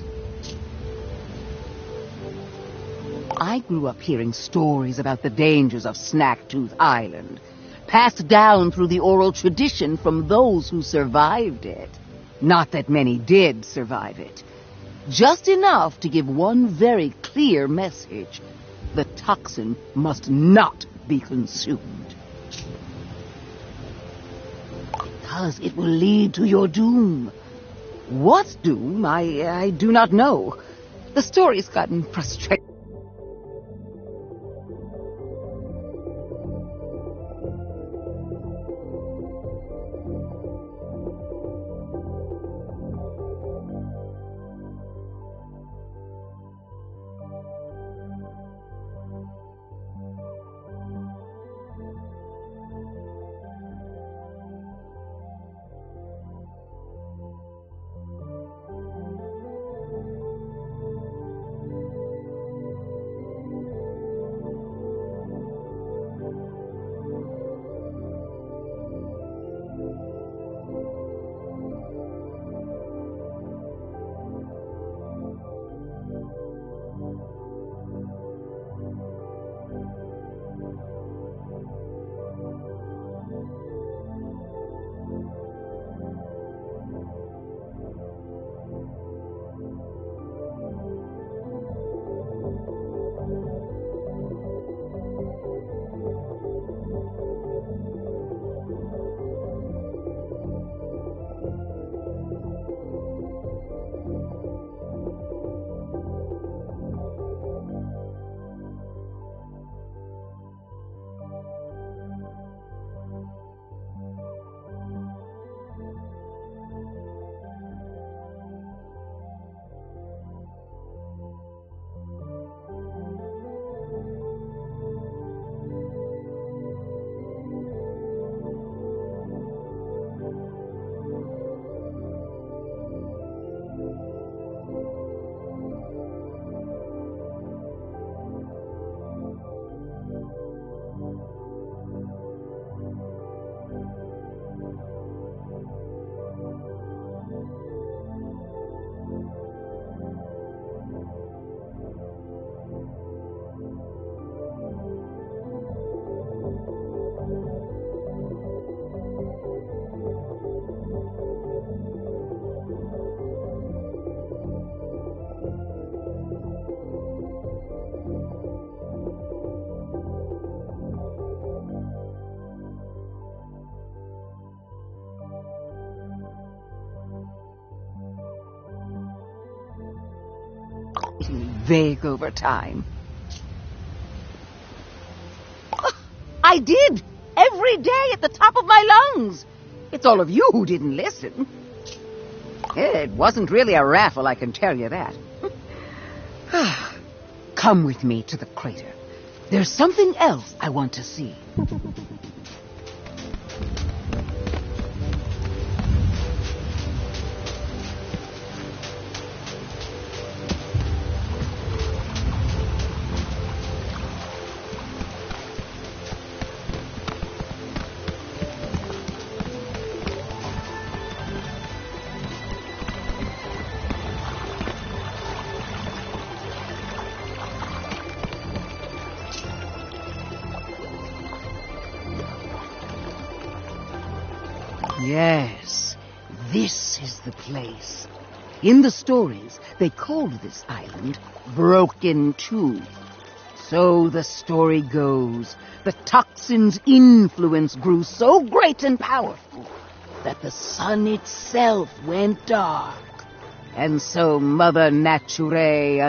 I grew up hearing stories about the dangers of Snacktooth Island, passed down through the oral tradition from those who survived it. Not that many did survive it. Just enough to give one very clear message. The toxin must not be consumed. Because it will lead to your doom. What doom? I do not know. The story's gotten frustrating. Vague over time. I did! Every day at the top of my lungs! It's all of you who didn't listen. It wasn't really a raffle, I can tell you that. Come with me to the crater. There's something else I want to see. Yes, this is the place. In the stories, they called this island Broken Tooth. So the story goes, the toxin's influence grew so great and powerful that the sun itself went dark. And so Mother Nature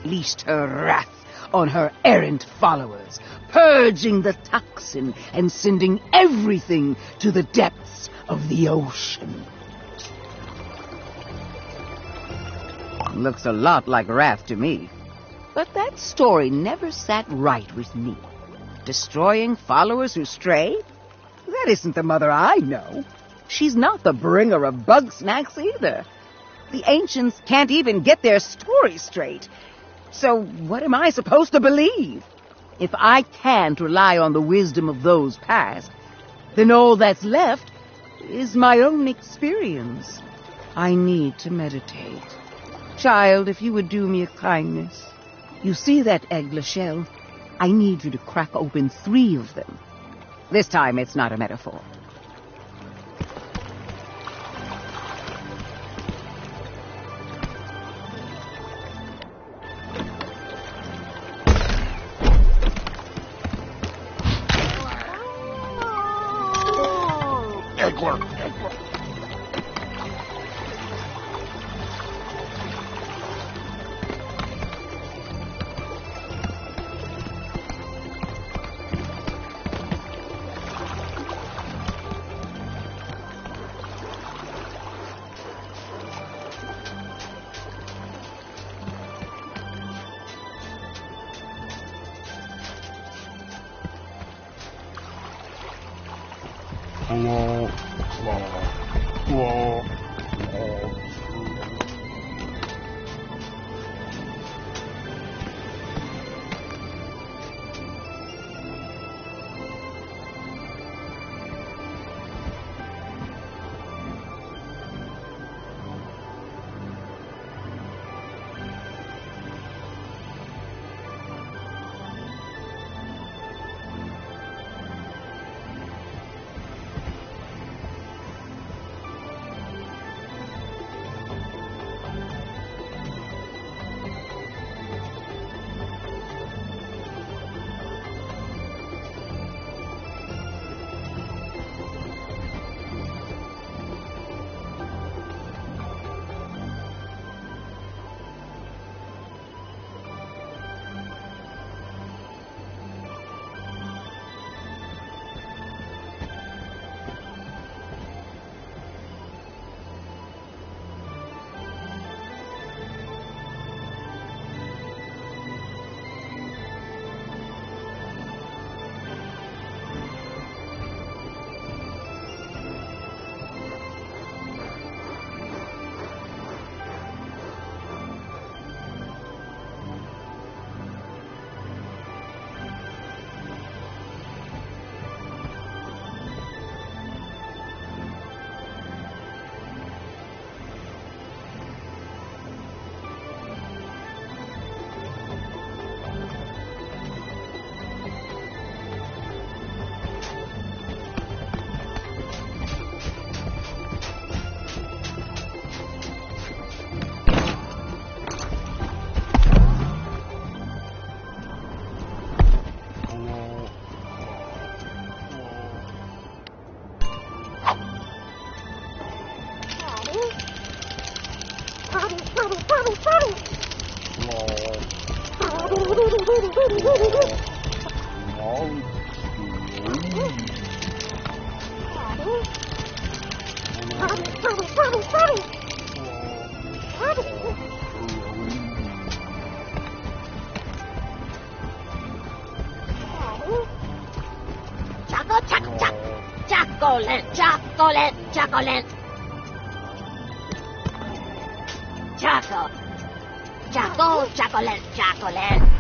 unleashed her wrath on her errant followers, purging the toxin and sending everything to the depths of the ocean. Looks a lot like wrath to me. But that story never sat right with me. Destroying followers who stray? That isn't the mother I know. She's not the bringer of bug snacks either. The ancients can't even get their story straight. So what am I supposed to believe? If I can't rely on the wisdom of those past, then all that's left is my own experience. I need to meditate. Child, if you would do me a kindness. You see that egglet shell? I need you to crack open 3 of them. This time it's not a metaphor. Chocolate, chocolate, chocolate. Choco. Choco, chocolate, chocolate.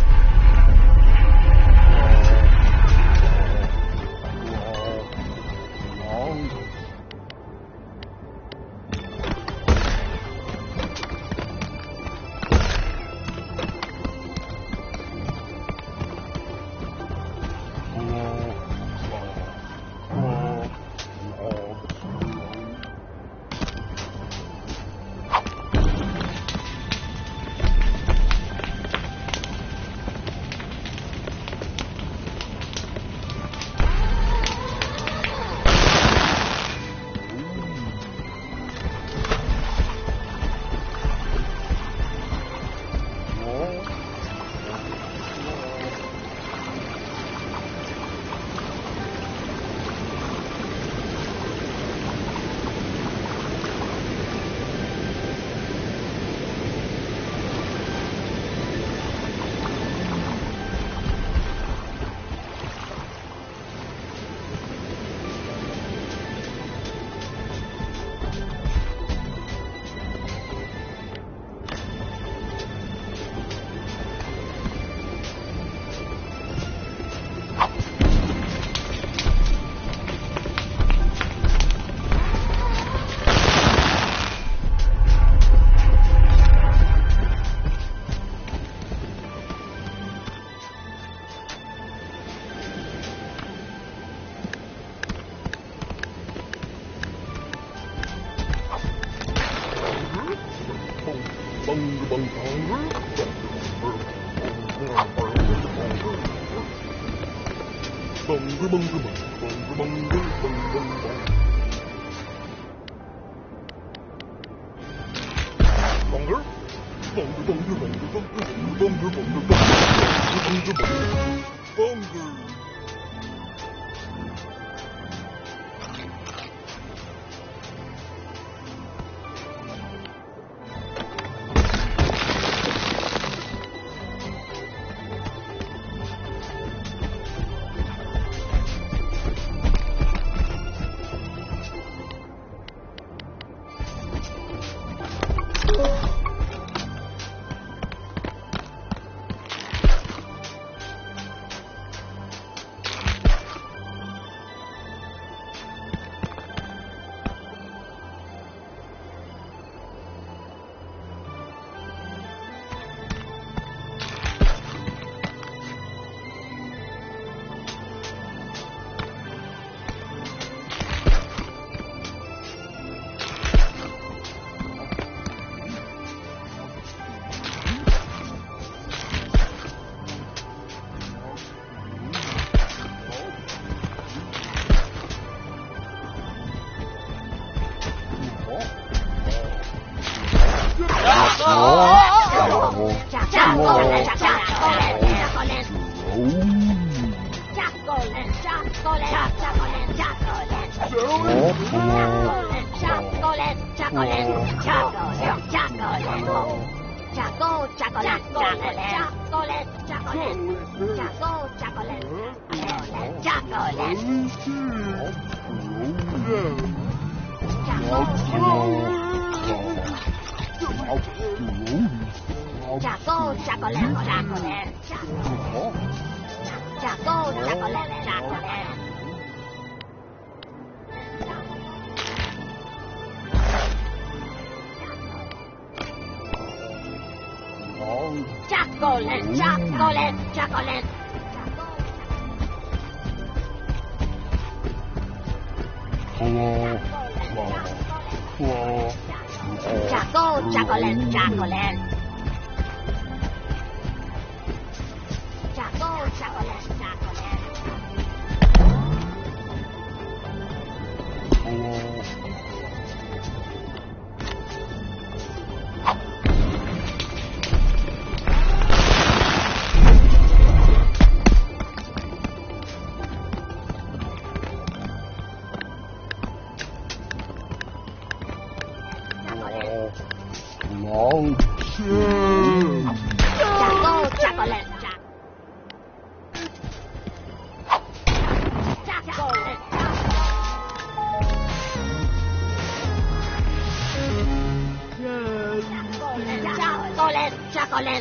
Chocolate,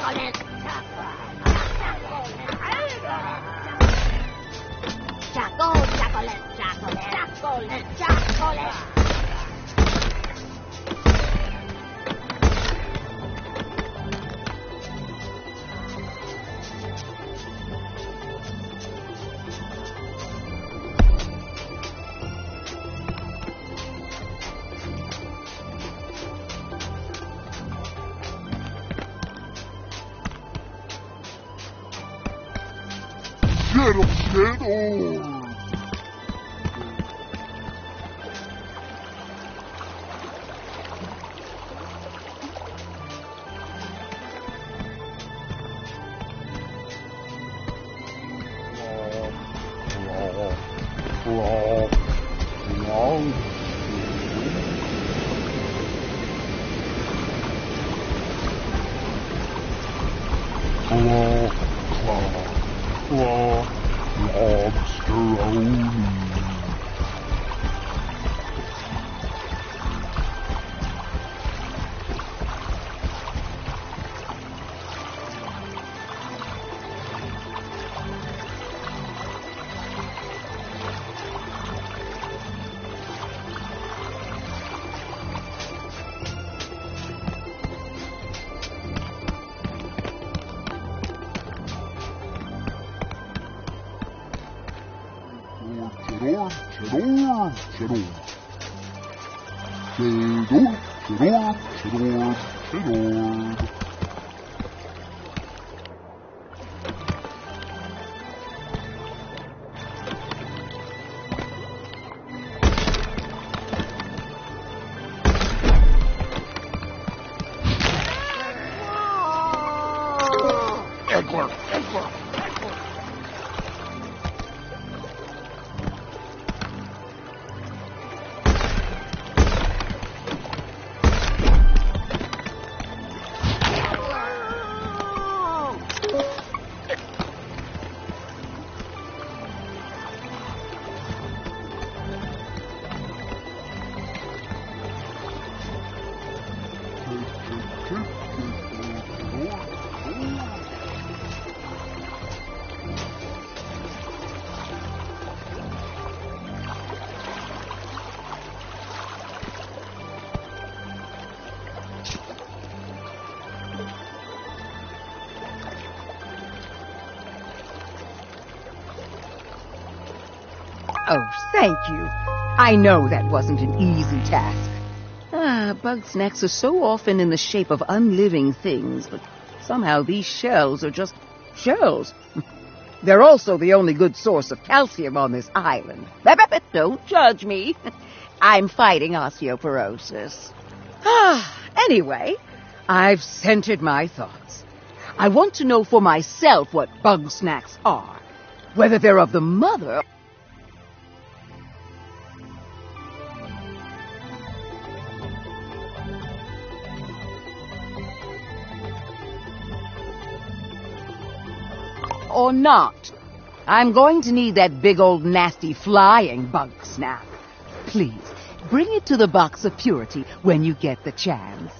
chocolate. Chocolate. Oh, thank you. I know that wasn't an easy task. Bug snacks are so often in the shape of unliving things, but somehow these shells are just shells. They're also the only good source of calcium on this island. Don't judge me. I'm fighting osteoporosis. Anyway, I've centered my thoughts. I want to know for myself what bug snacks are, whether they're of the mother or not. I'm going to need that big old nasty flying bug snack. Please, bring it to the box of purity when you get the chance.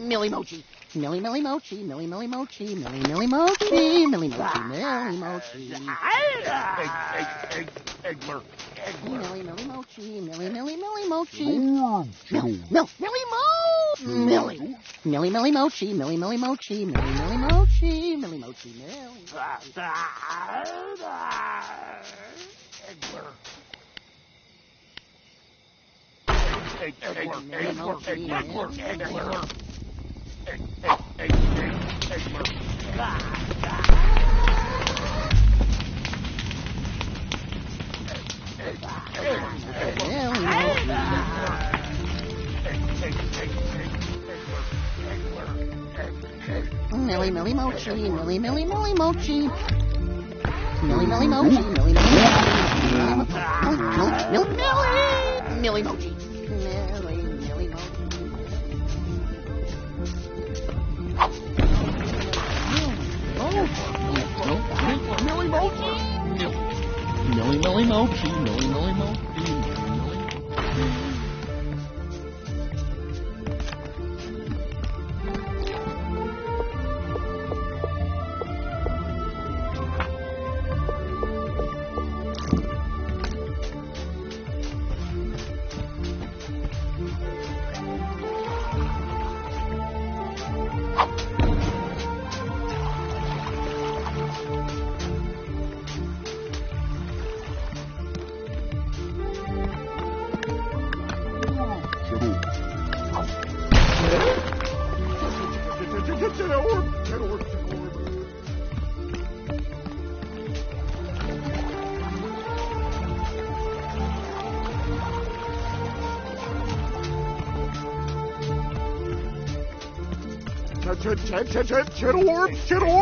Millie Mochi. Millie Millie Mochi. Millie Millie Mochi. Millie Millie Mochi. Millie Mochi. Millie Mochi. Eggler. Millie Millie Mochi. Millie Millie Millie Mochi. Millie Mo. Millie. Millie Millie Mochi. Millie Millie Mochi. Millie Millie Mochi. Millie Mochi. Millie. Eggler. Millie Millie Mochi. Millie Millie Millie Mochi. Millie Millie Mochi. Millie Millie Mochi. Millie Mochi. Millie Mochi. Millie Mochi. Millie Mochi. Chitterworm! Chittle.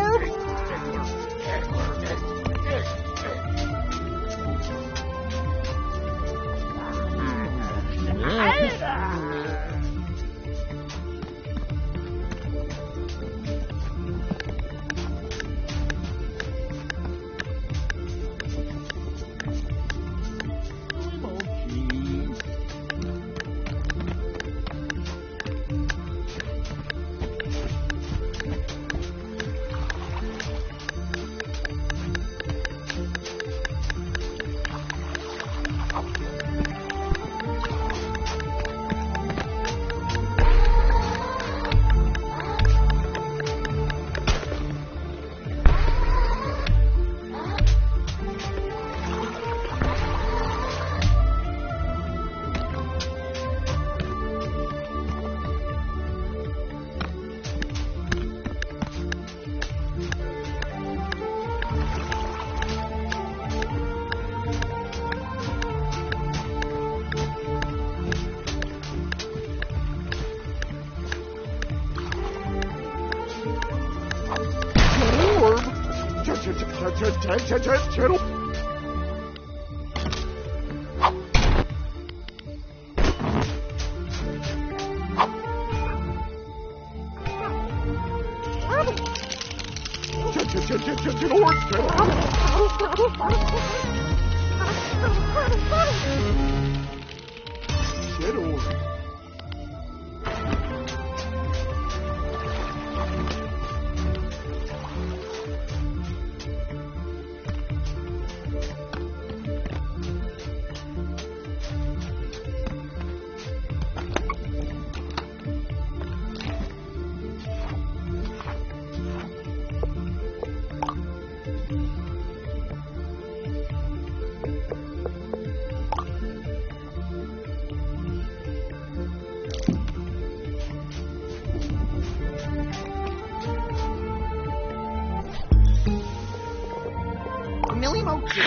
mochi.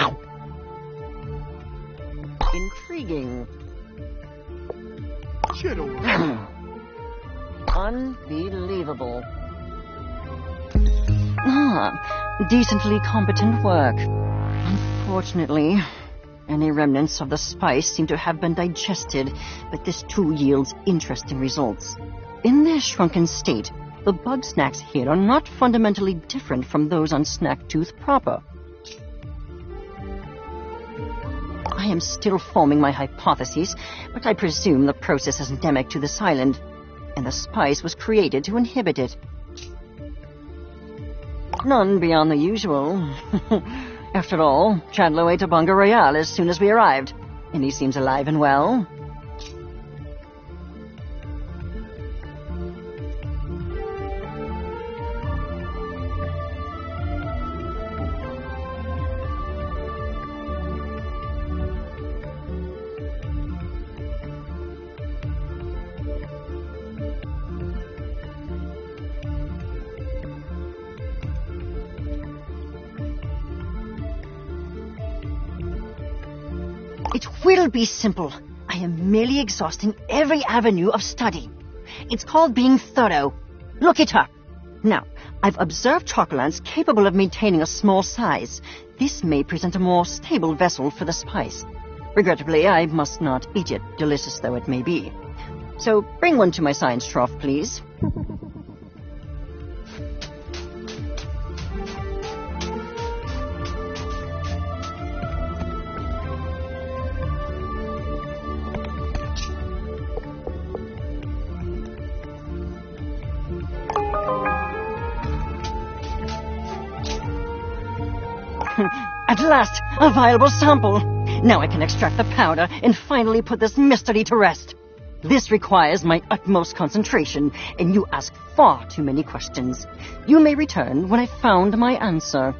Intriguing. Chittle. Unbelievable. Decently competent work. Unfortunately, any remnants of the spice seem to have been digested, but this too yields interesting results. In their shrunken state, the bug snacks here are not fundamentally different from those on Snacktooth proper. I am still forming my hypotheses, but I presume the process is endemic to this island, and the spice was created to inhibit it. None beyond the usual. After all, Chandler ate a Bunga Royale as soon as we arrived, and he seems alive and well. It will be simple. I am merely exhausting every avenue of study. It's called being thorough. Look it up. Now, I've observed chocolants capable of maintaining a small size. This may present a more stable vessel for the spice. Regrettably, I must not eat it, delicious though it may be. So bring one to my science trough, please. At last, a viable sample. Now I can extract the powder and finally put this mystery to rest. This requires my utmost concentration, and you ask far too many questions. You may return when I've found my answer.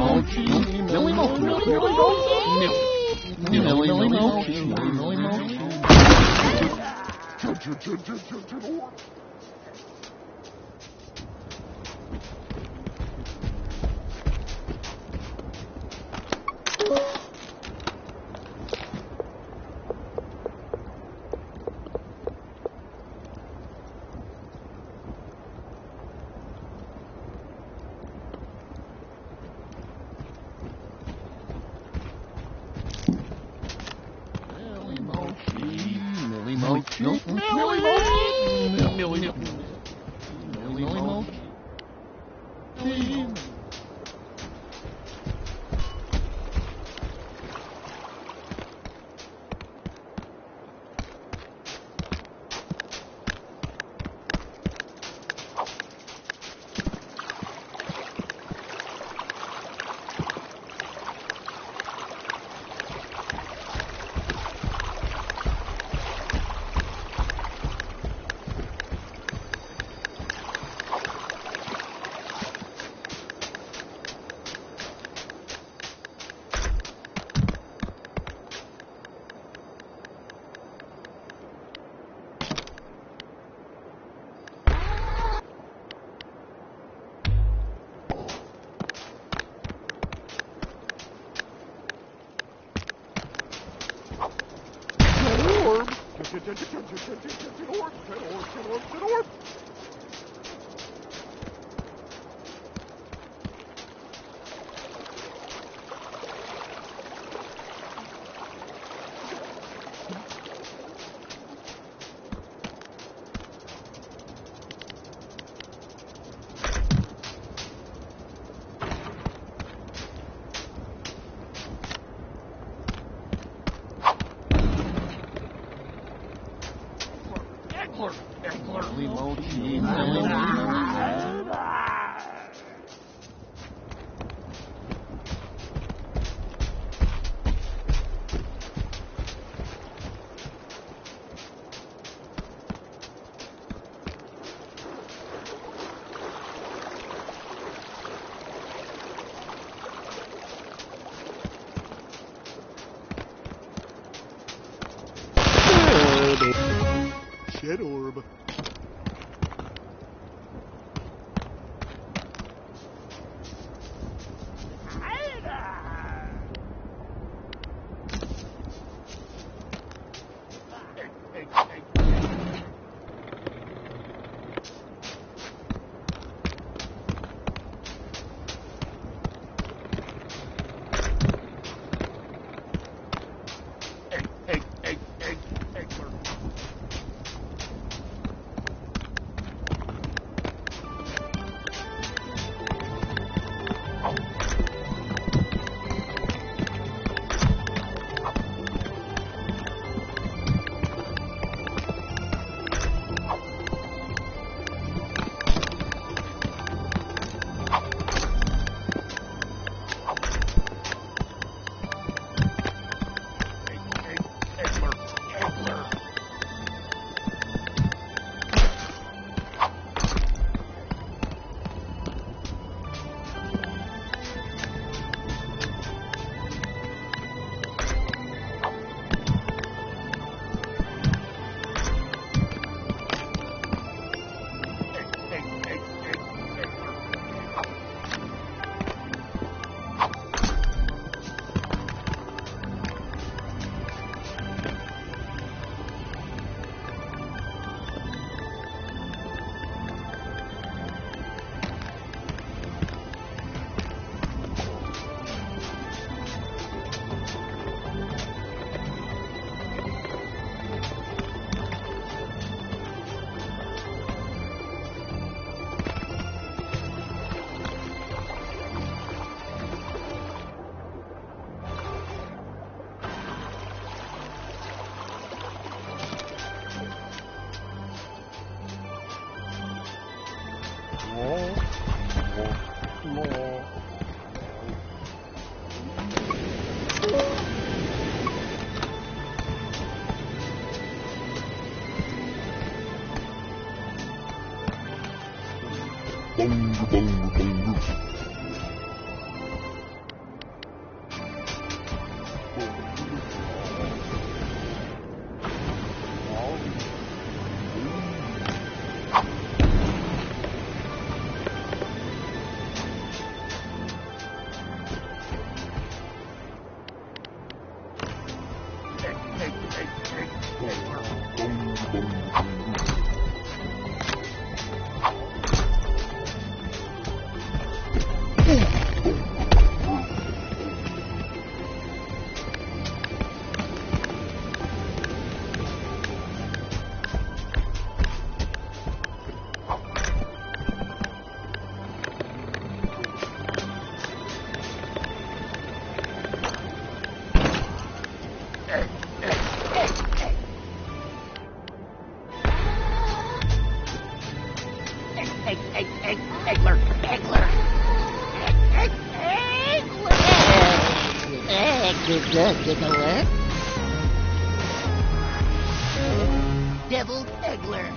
Mochi, Millie Millie Mochi, Millie Millie Mochi, Millie Mochi. Shed orb. Giggler. Deviled Eggler.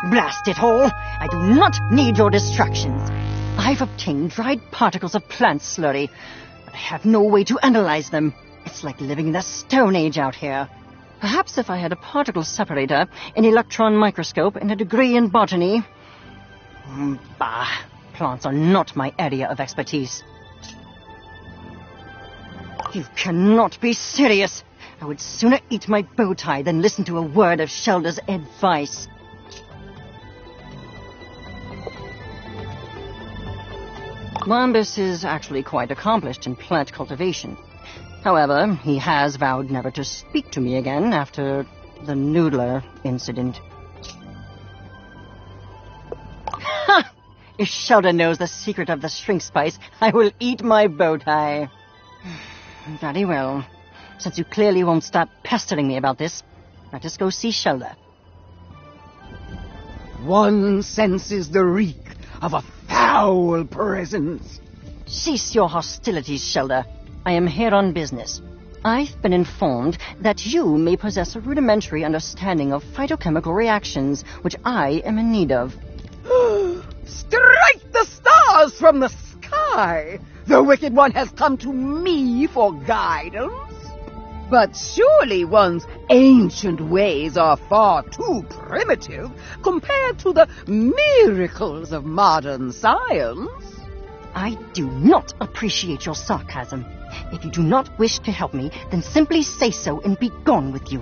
Blast it all! I do not need your distractions. I've obtained dried particles of plant slurry, but I have no way to analyze them. It's like living in the Stone Age out here. Perhaps if I had a particle separator, an electron microscope, and a degree in botany... Bah, plants are not my area of expertise. You cannot be serious. I would sooner eat my bow tie than listen to a word of Shelda's advice. Lambus is actually quite accomplished in plant cultivation. However, he has vowed never to speak to me again after the Noodler incident. Ha! If Shelda knows the secret of the shrink spice, I will eat my bow tie. Very well. Since you clearly won't stop pestering me about this, let us go see Shelda. One senses the reek of a foul presence. Cease your hostilities, Shelda. I am here on business. I've been informed that you may possess a rudimentary understanding of phytochemical reactions, which I am in need of. Strike the stars from the sky! The Wicked One has come to me for guidance. But surely one's ancient ways are far too primitive compared to the miracles of modern science. I do not appreciate your sarcasm. If you do not wish to help me, then simply say so and be gone with you.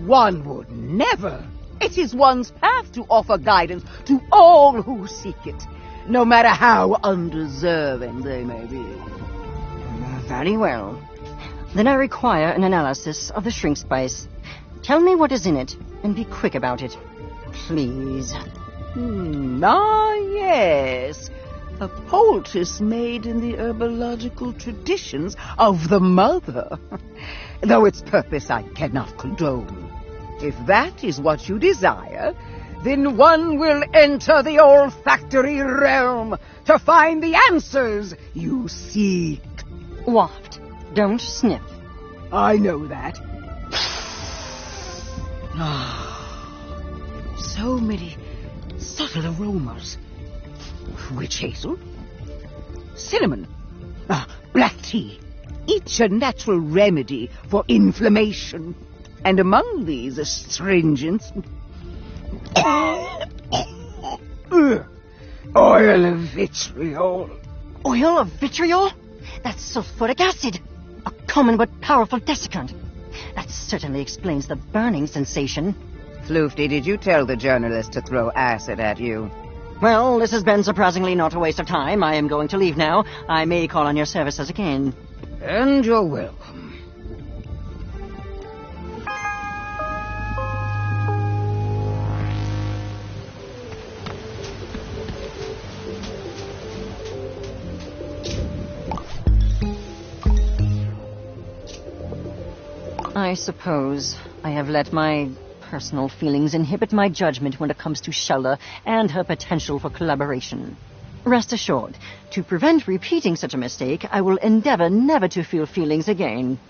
One would never. It is one's path to offer guidance to all who seek it, no matter how undeserving they may be. Very well. Then I require an analysis of the shrink spice. Tell me what is in it, and be quick about it. Please. Yes. A poultice made in the herbological traditions of the mother. Though its purpose I cannot condone. If that is what you desire, then one will enter the olfactory realm to find the answers you seek. Waft. Don't sniff. I know that. So many subtle aromas. Witch hazel, cinnamon, black tea, each a natural remedy for inflammation. And among these astringents, oil of vitriol. Oil of vitriol? That's sulfuric acid, a common but powerful desiccant. That certainly explains the burning sensation. Floofty, did you tell the journalist to throw acid at you? Well, this has been surprisingly not a waste of time. I am going to leave now. I may call on your services again. And you're welcome. I suppose I have let my personal feelings inhibit my judgment when it comes to Shelda and her potential for collaboration. Rest assured, to prevent repeating such a mistake, I will endeavor never to feel feelings again.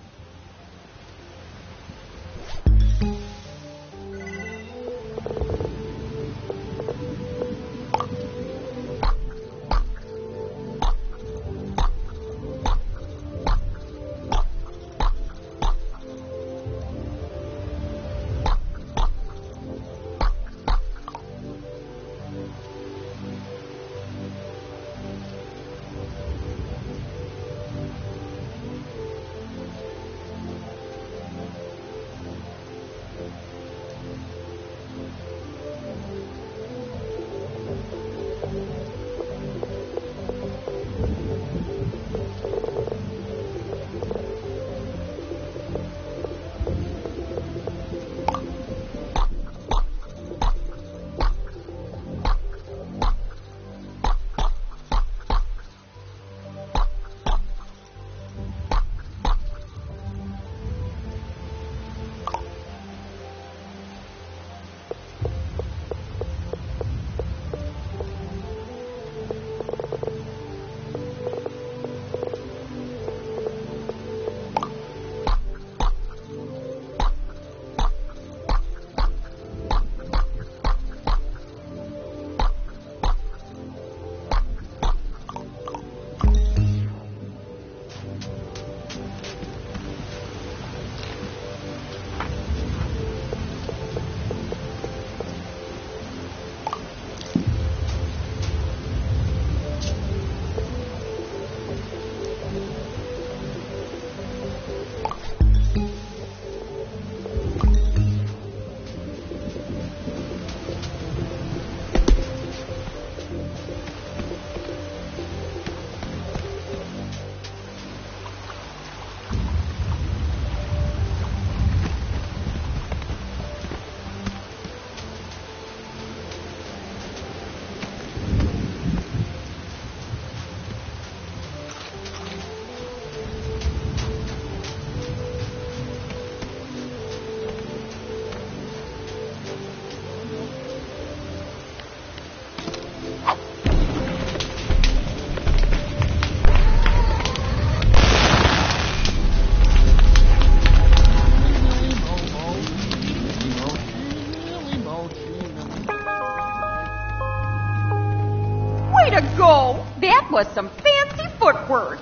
That was some fancy footwork.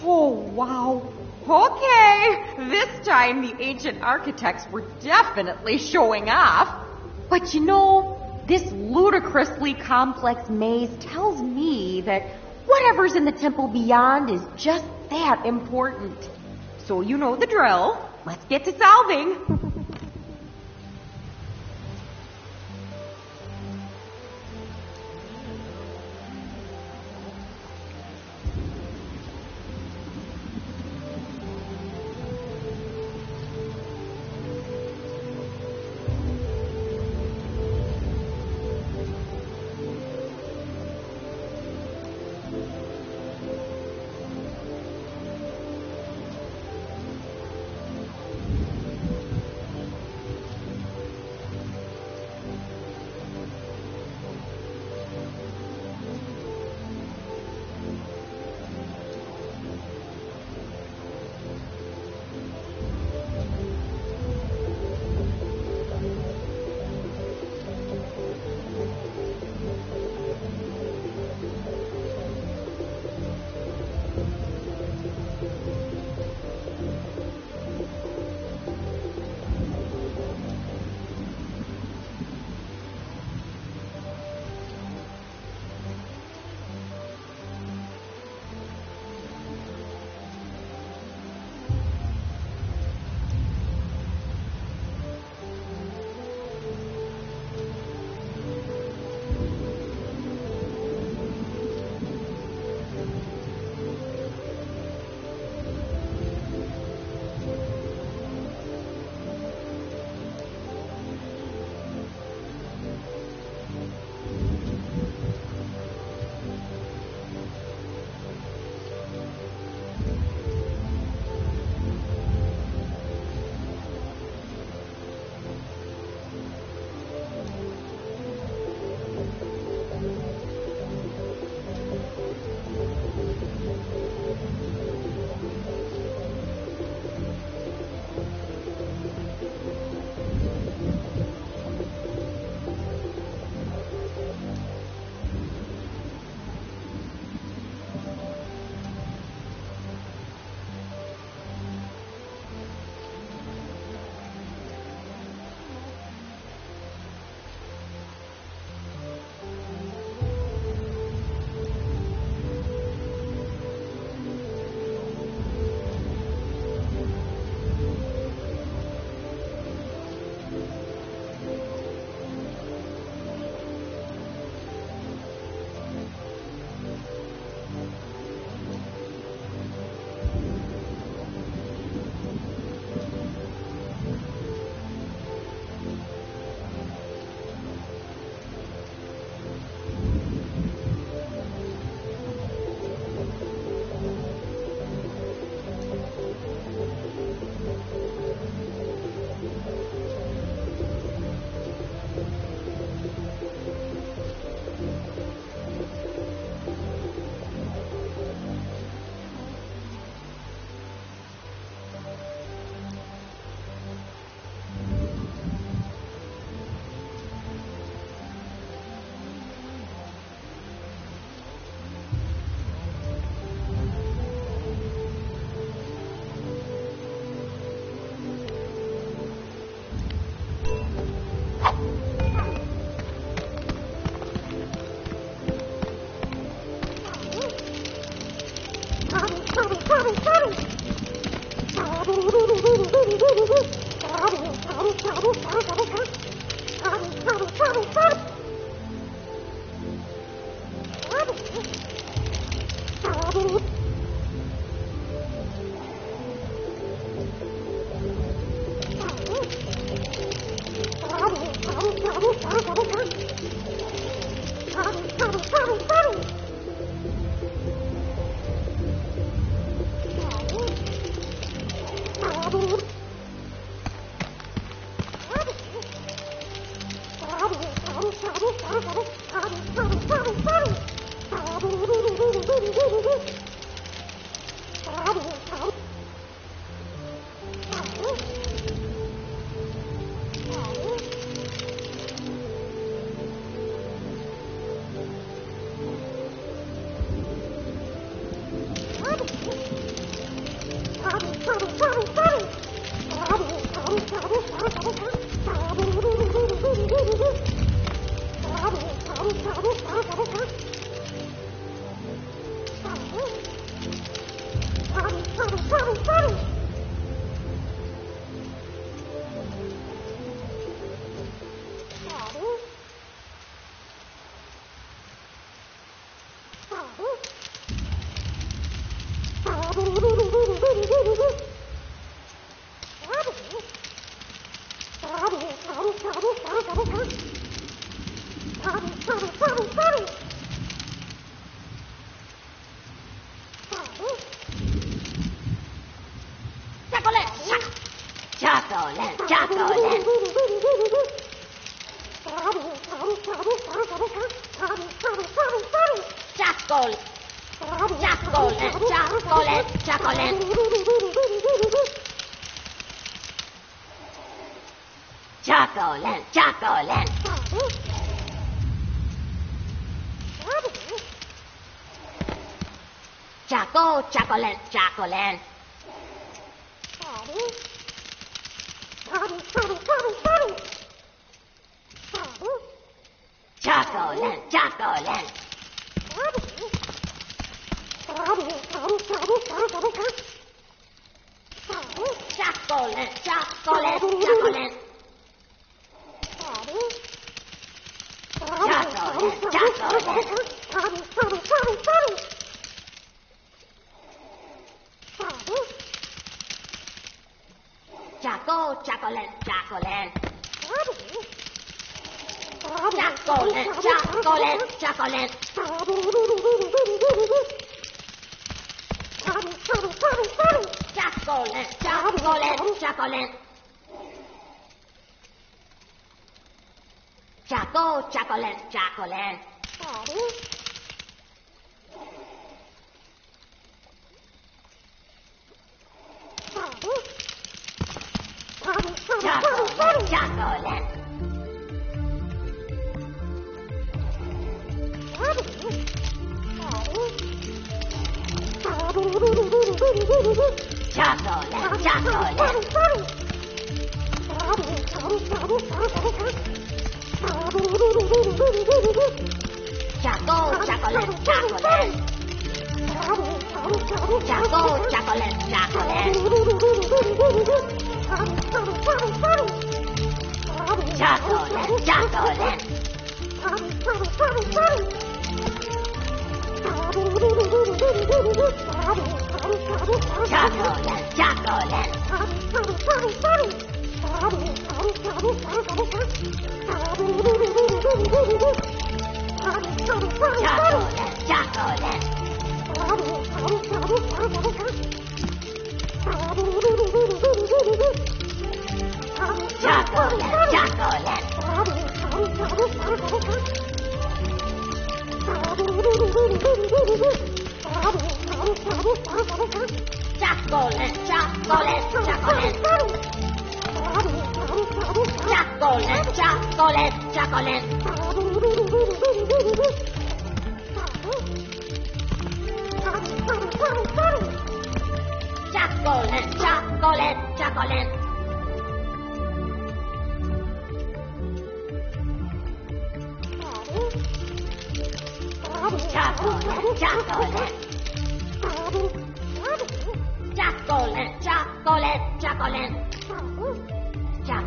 Oh, wow. Okay, this time the ancient architects were definitely showing off. But you know, this ludicrously complex maze tells me that whatever's in the temple beyond is just that important. So you know the drill. Let's get to solving.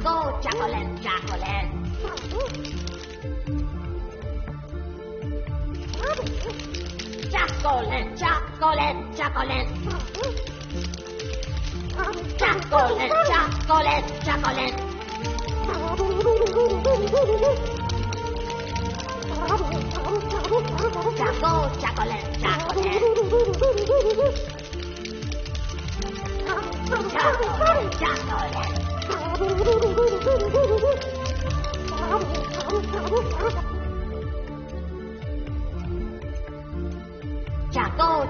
Chocolate, chocolate, chocolate. Chocolate, chocolate, chocolate. Chocolate, chocolate, chocolate. Chocolate, chocolate, chocolate. Chocolate, chocolate.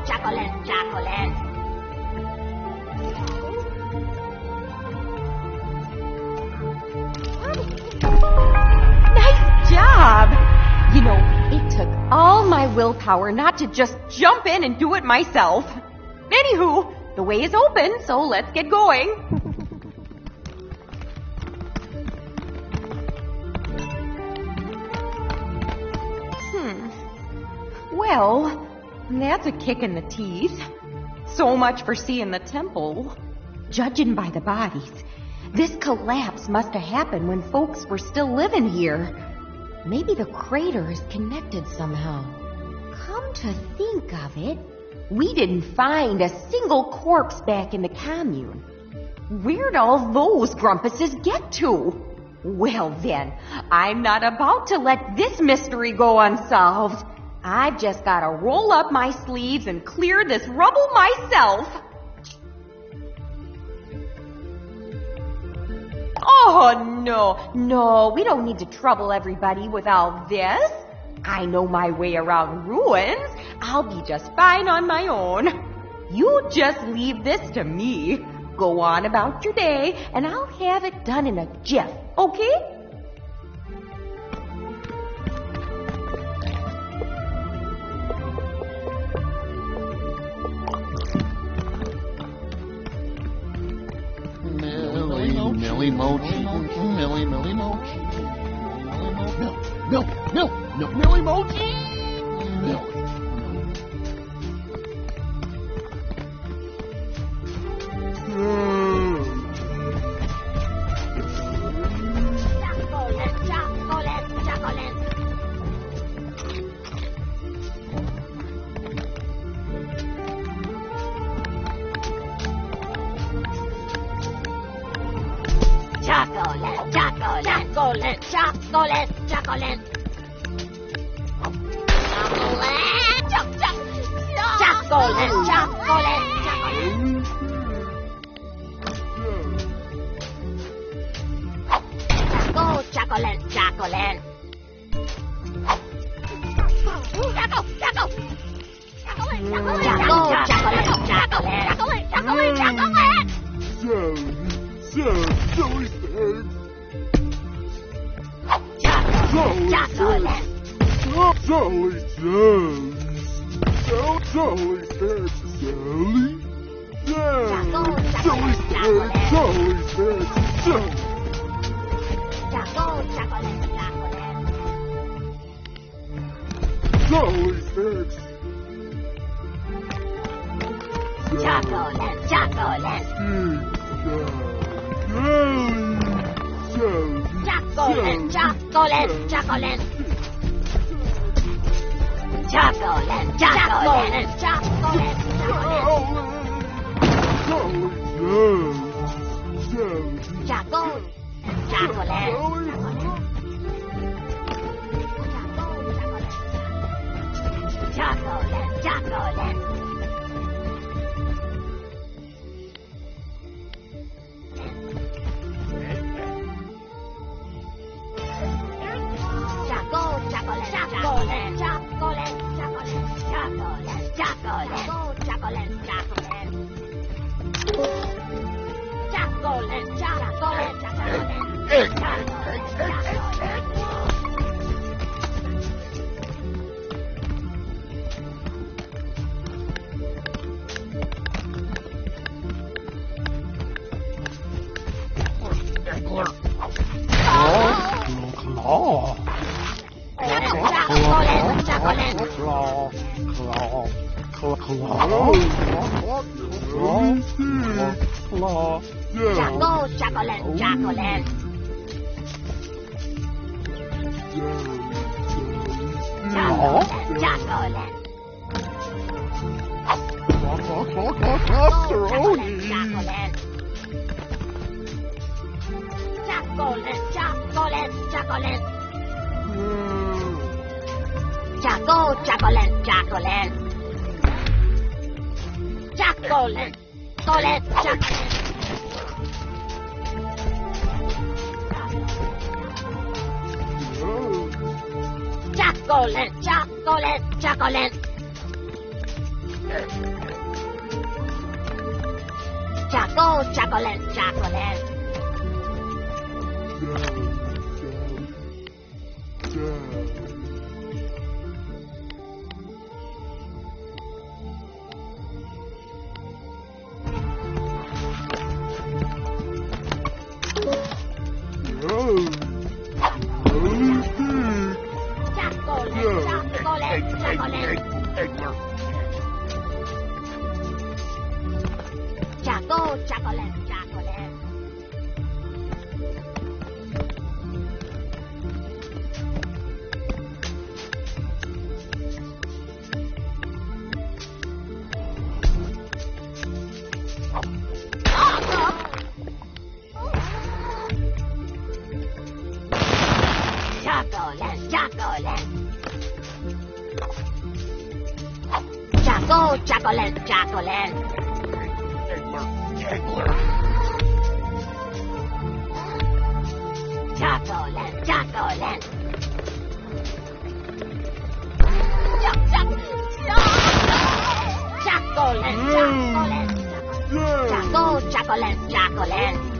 Chocolate, chocolate. Nice job! You know, it took all my willpower not to just jump in and do it myself. Anywho, the way is open, so let's get going. Well, that's a kick in the teeth. So much for seeing the temple. Judging by the bodies, this collapse must have happened when folks were still living here. Maybe the crater is connected somehow. Come to think of it, we didn't find a single corpse back in the commune. Where'd all those grumpuses get to? Well then, I'm not about to let this mystery go unsolved. I've just got to roll up my sleeves and clear this rubble myself. Oh, no, we don't need to trouble everybody with all this. I know my way around ruins. I'll be just fine on my own. You just leave this to me. Go on about your day, and I'll have it done in a jiff, okay? Millie Mochi, Millie Mochi, Millie Mochi, Chocolate, chocolate, chocolate. Chocolate, chocolate, chocolate, chocolate, chocolate. Chocolate, chocolate, chocolate, chocolate. Chocolate, chocolate. Chocolate. Chocolate. Macaroni. Chocolate. Chocolate. Chocolate. Chocolate. Chocolate.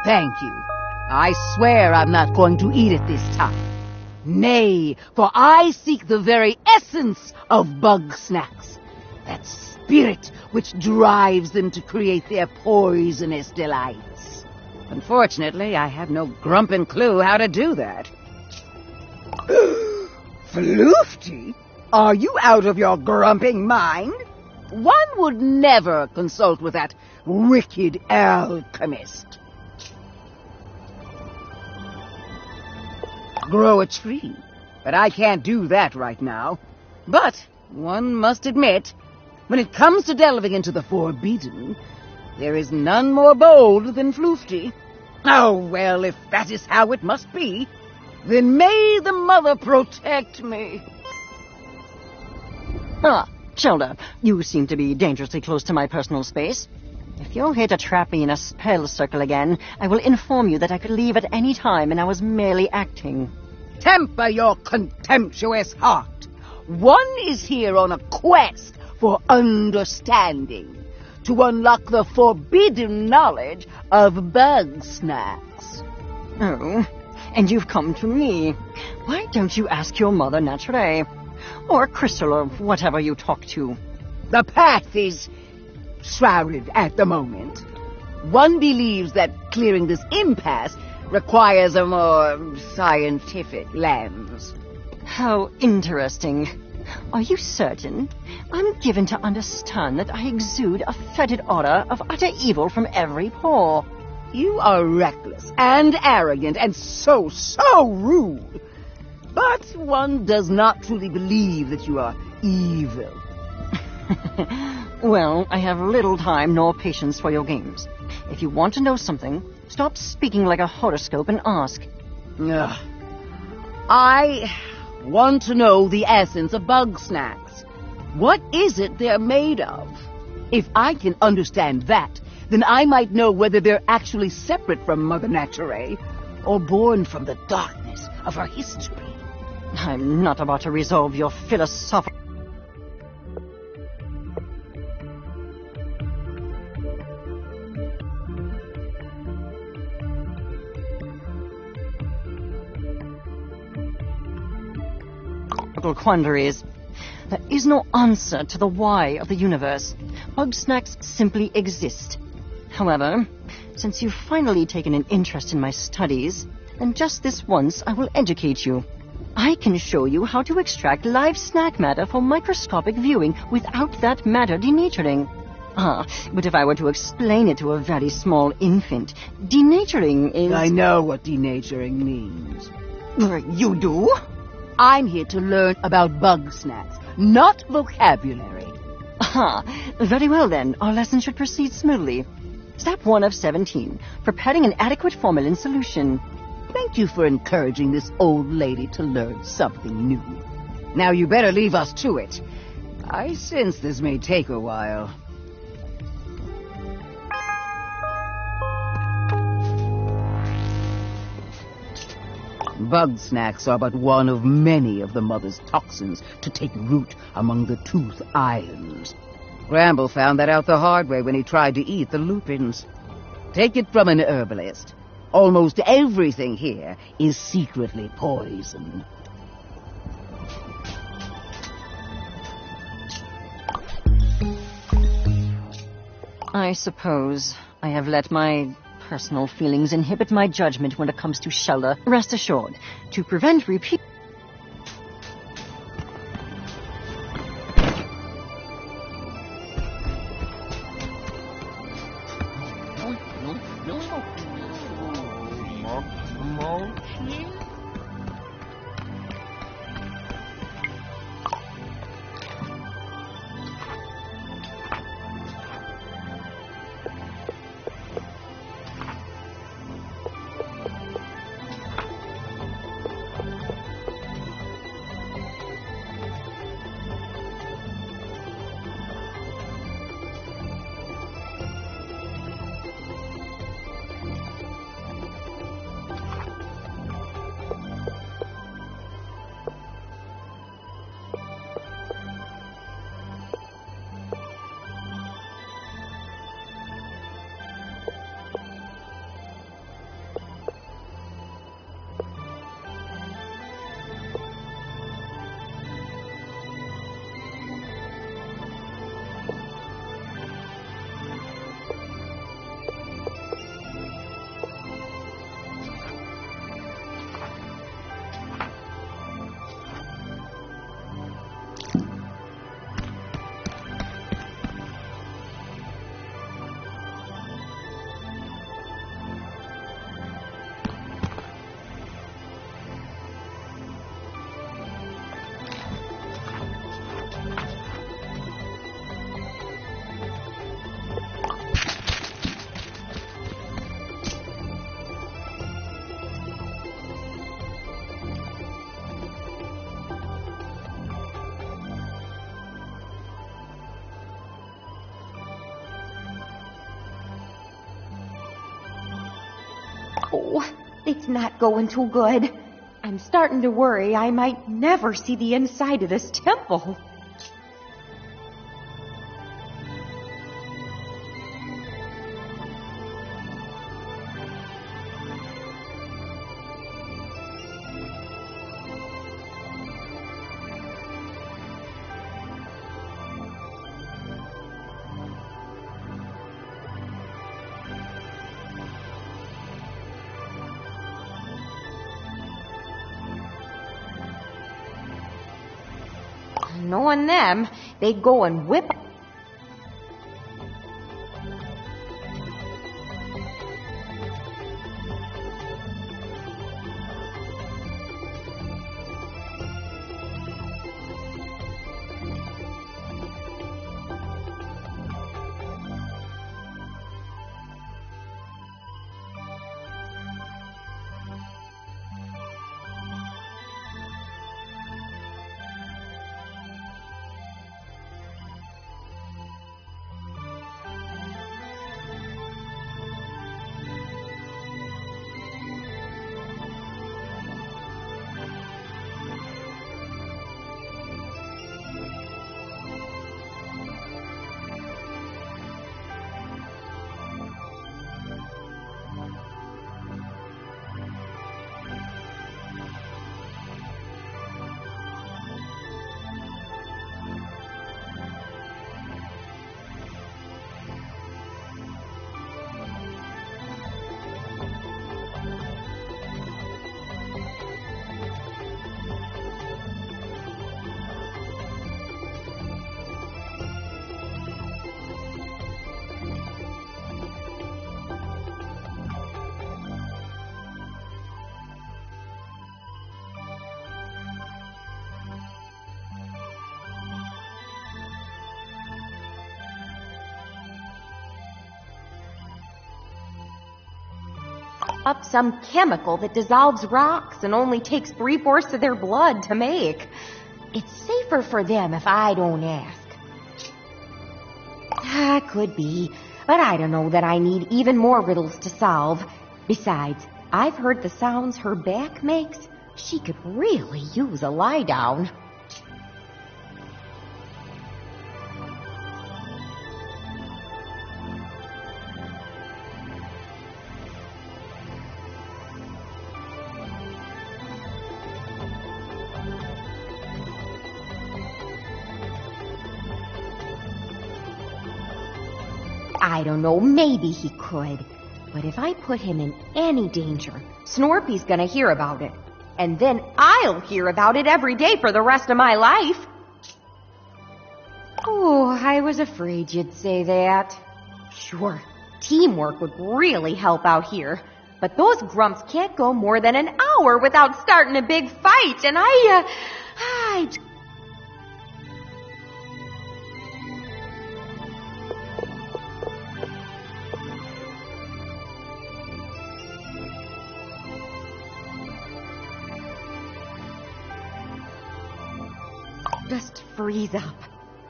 Thank you. I swear I'm not going to eat it this time. Nay, for I seek the very essence of bug snacks. That spirit which drives them to create their poisonous delights. Unfortunately, I have no grumpin' clue how to do that. Floofty? Are you out of your grumping mind? One would never consult with that wicked alchemist. Grow a tree, but I can't do that right now. But one must admit, when it comes to delving into the forbidden, there is none more bold than Floofty. Oh, well, if that is how it must be, then may the mother protect me. Ah, Shelda, you seem to be dangerously close to my personal space. If you're here to trap me in a spell circle again, I will inform you that I could leave at any time and I was merely acting. Temper your contemptuous heart. One is here on a quest for understanding, to unlock the forbidden knowledge of bug snacks. Oh, and you've come to me. Why don't you ask your mother naturally? Or Crystal, or whatever you talk to. The path is shrouded at the moment. One believes that clearing this impasse requires a more scientific lens. How interesting. Are you certain? I'm given to understand that I exude a fetid odor of utter evil from every pore. You are reckless and arrogant and so rude. But one does not truly believe that you are evil. Well, I have little time nor patience for your games. If you want to know something, stop speaking like a horoscope and ask. I want to know the essence of bug snacks. What is it they're made of? If I can understand that, then I might know whether they're actually separate from Mother Nature or born from the darkness of her history. I'm not about to resolve your philosophical... quandaries. There is no answer to the why of the universe. Bug snacks simply exist. However, since you've finally taken an interest in my studies, then just this once I will educate you. I can show you how to extract live snack matter for microscopic viewing without that matter denaturing. But if I were to explain it to a very small infant, denaturing is... I know what denaturing means. You do? I'm here to learn about bug snacks, not vocabulary. Very well then. Our lesson should proceed smoothly. Step 1 of 17. Preparing an adequate formalin solution. Thank you for encouraging this old lady to learn something new. Now you better leave us to it. I sense this may take a while. Bug snacks are but one of many of the mother's toxins to take root among the Tooth Islands. Bramble found that out the hard way when he tried to eat the lupins. Take it from an herbalist. Almost everything here is secretly poisoned. I suppose I have let my personal feelings inhibit my judgment when it comes to Shelda. Rest assured, to prevent repeat... Oh, it's not going too good. I'm starting to worry I might never see the inside of this temple. Knowing them, they'd go and whip. Up some chemical that dissolves rocks and only takes 3/4 of their blood to make. It's safer for them if I don't ask. Could be, but I don't know that I need even more riddles to solve. Besides, I've heard the sounds her back makes. She could really use a lie down. I don't know, maybe he could. But if I put him in any danger, Snorpy's gonna hear about it. And then I'll hear about it every day for the rest of my life. Oh, I was afraid you'd say that. Sure, teamwork would really help out here. But those grumps can't go more than an hour without starting a big fight, and I just freeze up.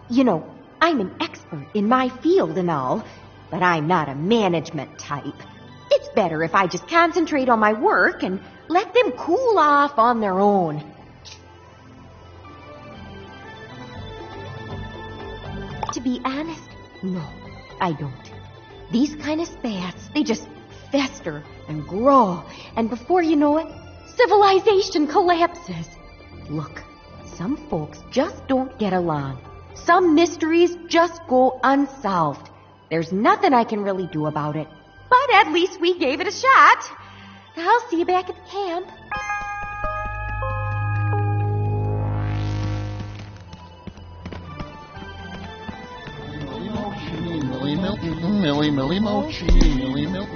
You know, I'm an expert in my field and all, but I'm not a management type. It's better if I just concentrate on my work and let them cool off on their own. To be honest, no, I don't. These kind of spats, they just fester and grow, and before you know it, civilization collapses. Look, some folks just don't get along. Some mysteries just go unsolved. There's nothing I can really do about it. But at least we gave it a shot. I'll see you back at the camp. Millie Mochi, Millie Millie.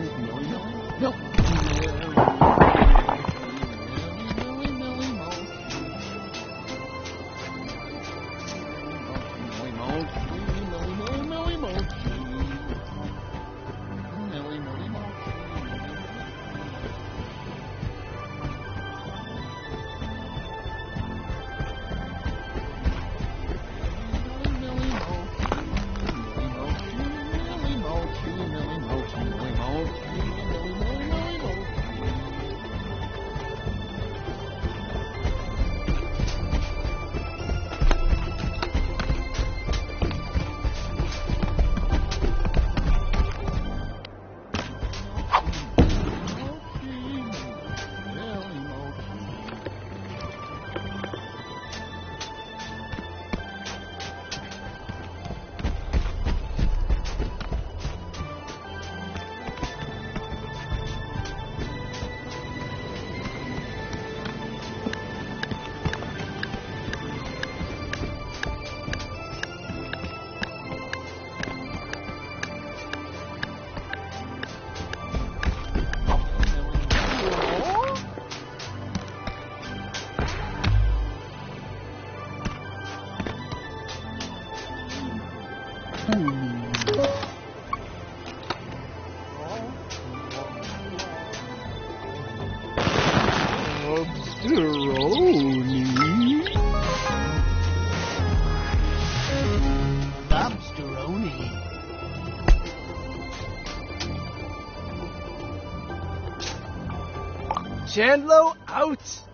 Chandlo out!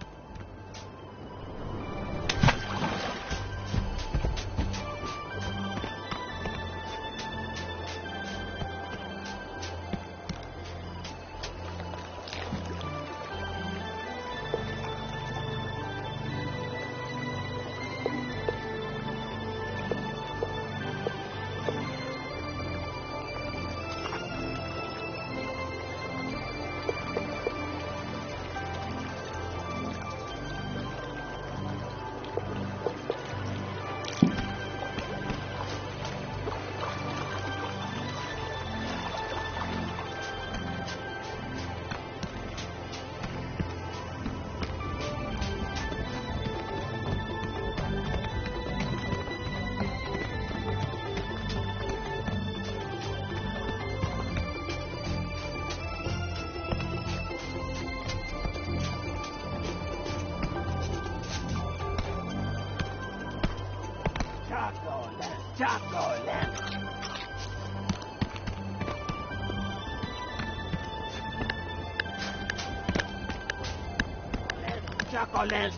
Chocolate.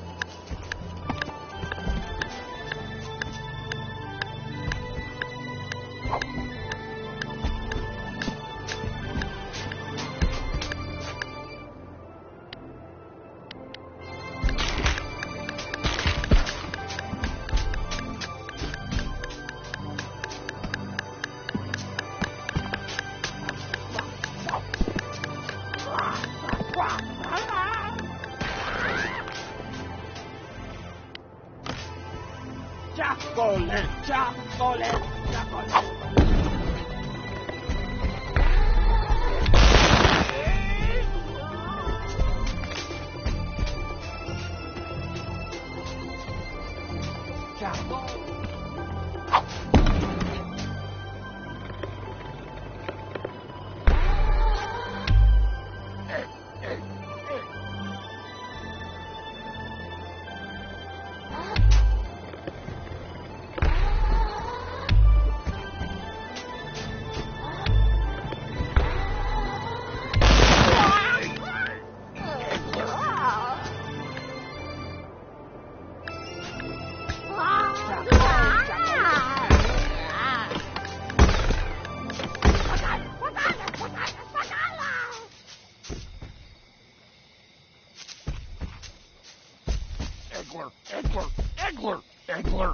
chocolate, chocolate. Egler.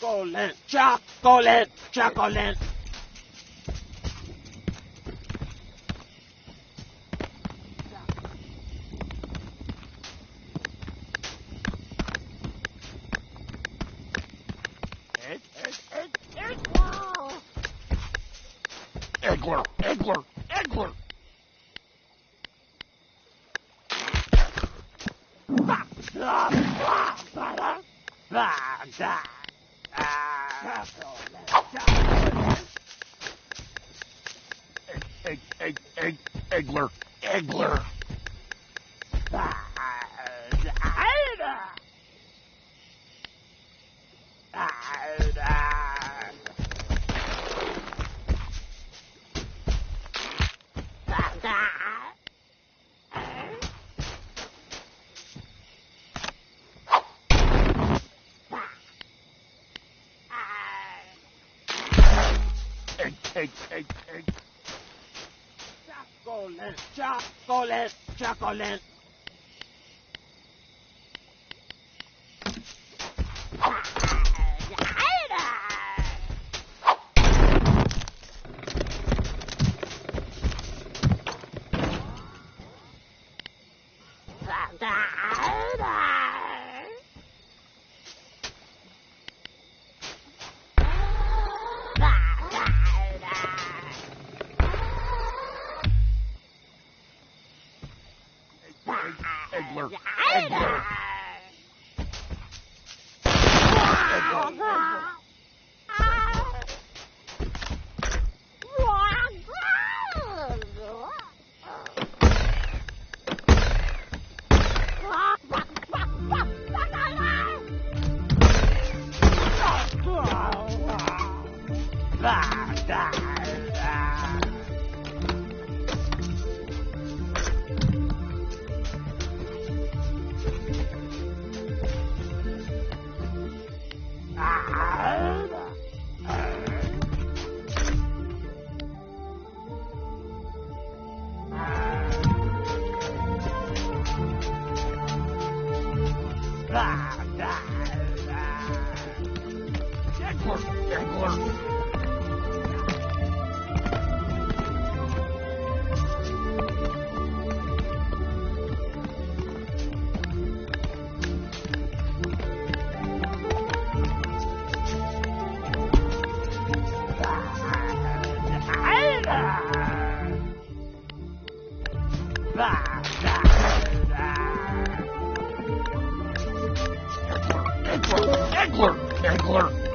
Chocolate, chocolate, chocolate. Egler. Egler. Chocolate, chocolate. Egler.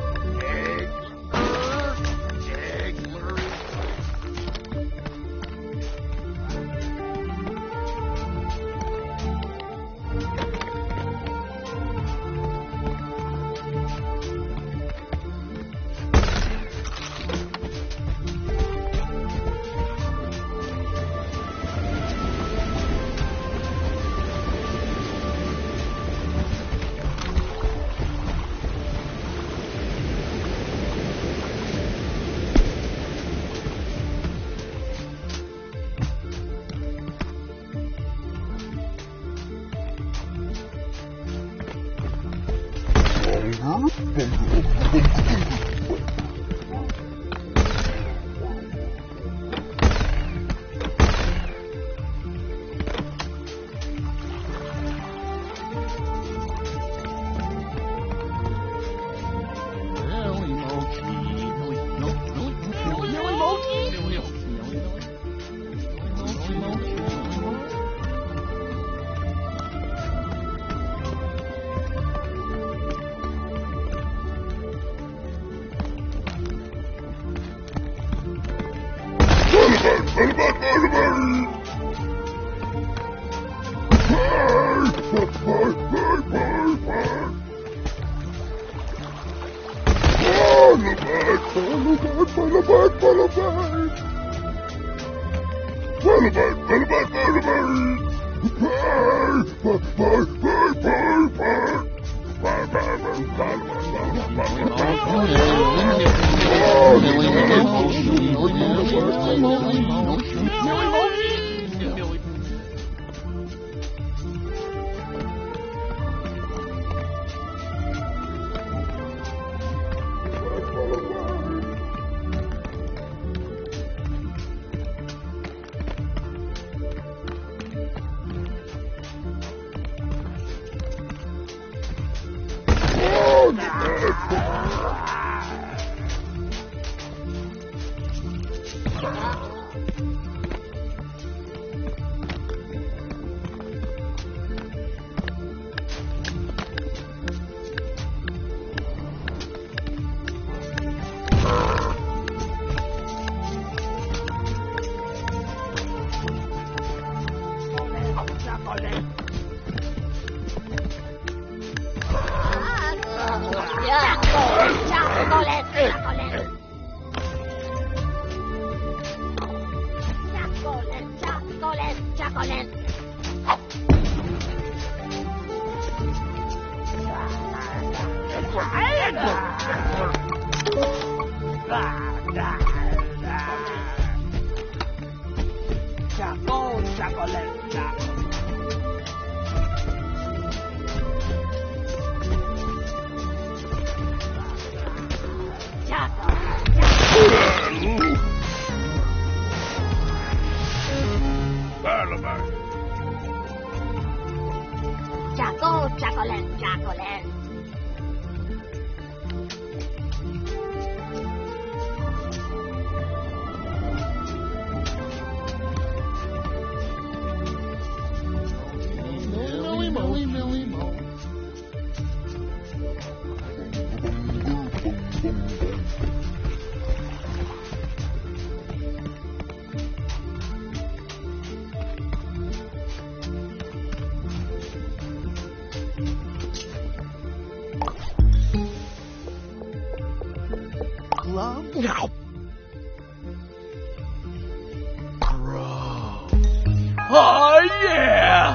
Oh, yeah!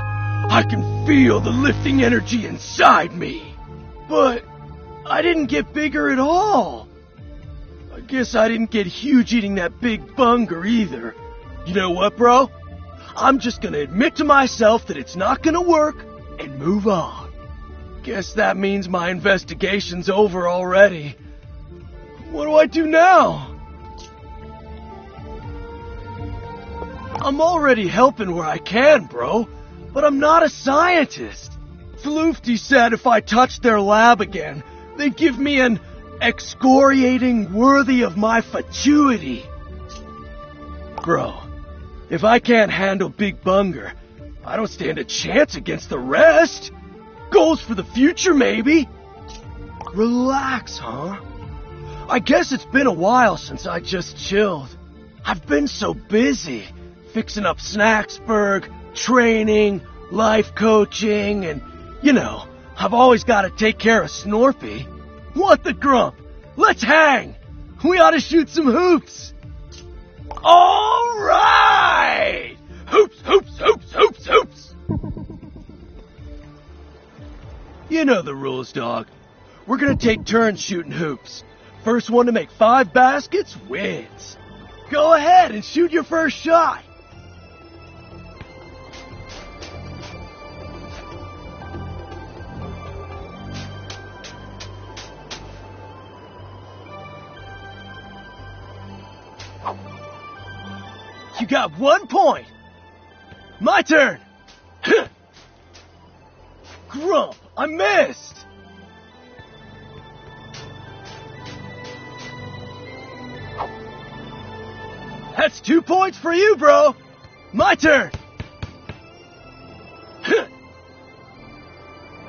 I can feel the lifting energy inside me. But I didn't get bigger at all. I guess I didn't get huge eating that big bunger either. You know what, bro? I'm just gonna admit to myself that it's not gonna work and move on. Guess that means my investigation's over already. What do I do now? I'm already helping where I can, bro, but I'm not a scientist. Floofty said if I touched their lab again, they'd give me an excoriating worthy of my fatuity. Bro, if I can't handle Big Bunger, I don't stand a chance against the rest. Goals for the future, maybe. Relax, huh? I guess it's been a while since I just chilled. I've been so busy. Fixing up Snacksburg, training, life coaching, and, you know, I've always got to take care of Snorpy. What the grump? Let's hang! We ought to shoot some hoops! All right! Hoops, hoops, hoops, hoops, hoops! You know the rules, dog. We're gonna take turns shooting hoops. First one to make 5 baskets wins. Go ahead and shoot your first shot. You got 1 point. My turn. Grump, I missed. That's 2 points for you, bro. My turn.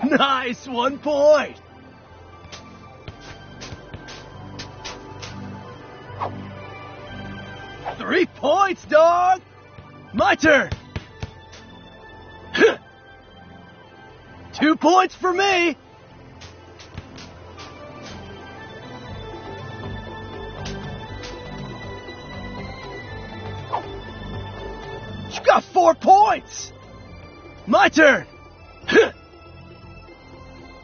Nice, 1 point. 3 points, dog! My turn! 2 points for me! You got 4 points! My turn!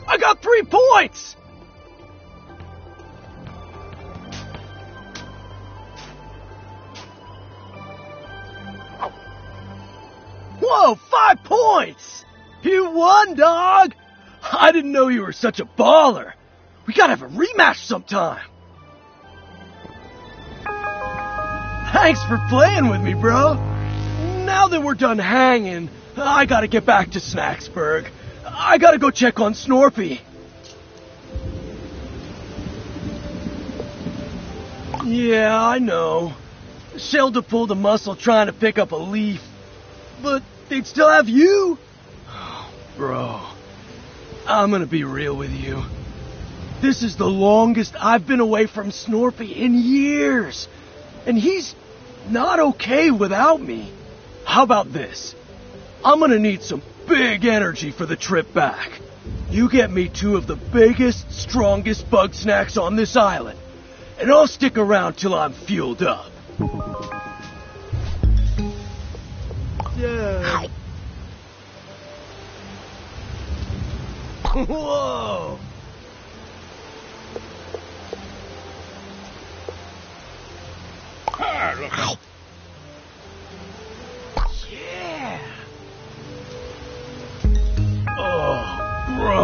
I got 3 points! Whoa, 5 points! You won, dog! I didn't know you were such a baller. We gotta have a rematch sometime. Thanks for playing with me, bro. Now that we're done hanging, I gotta get back to Snacksburg. I gotta go check on Snorpy. Yeah, I know. Shelda pulled a muscle trying to pick up a leaf. But they'd still have you? Oh, bro, I'm gonna be real with you. This is the longest I've been away from Snorpy in years. And he's not okay without me. How about this? I'm gonna need some big energy for the trip back. You get me 2 of the biggest, strongest bug snacks on this island, and I'll stick around till I'm fueled up. Yeah. Whoa! Yeah! Oh, bro.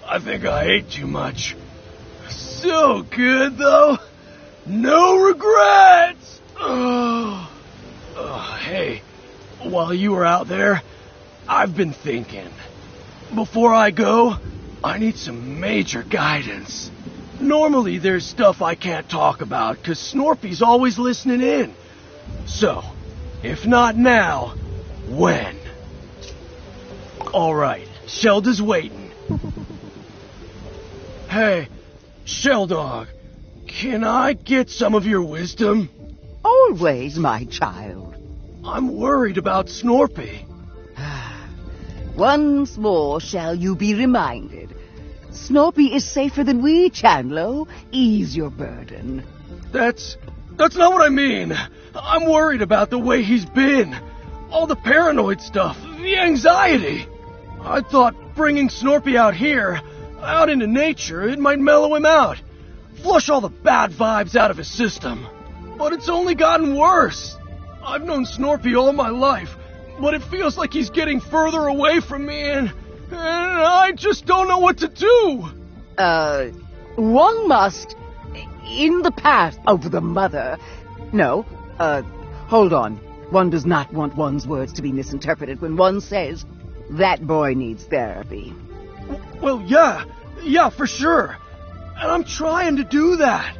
I think I ate too much. So good, though. No regrets! Hey, while you were out there, I've been thinking. Before I go, I need some major guidance. Normally there's stuff I can't talk about, because Snorpy's always listening in. So, if not now, when? Alright, Shelda's waiting. Hey, Sheldog, can I get some of your wisdom? Always, my child. I'm worried about Snorpy. Once more shall you be reminded. Snorpy is safer than we, Chandlo. Ease your burden. That's not what I mean. I'm worried about the way he's been. All the paranoid stuff, the anxiety. I thought bringing Snorpy out here, out into nature, it might mellow him out. Flush all the bad vibes out of his system. But it's only gotten worse. I've known Snorpy all my life, but it feels like he's getting further away from me, and I just don't know what to do. One must, in the path of the mother. No, hold on. One does not want one's words to be misinterpreted when one says, that boy needs therapy. Well, yeah, for sure. And I'm trying to do that.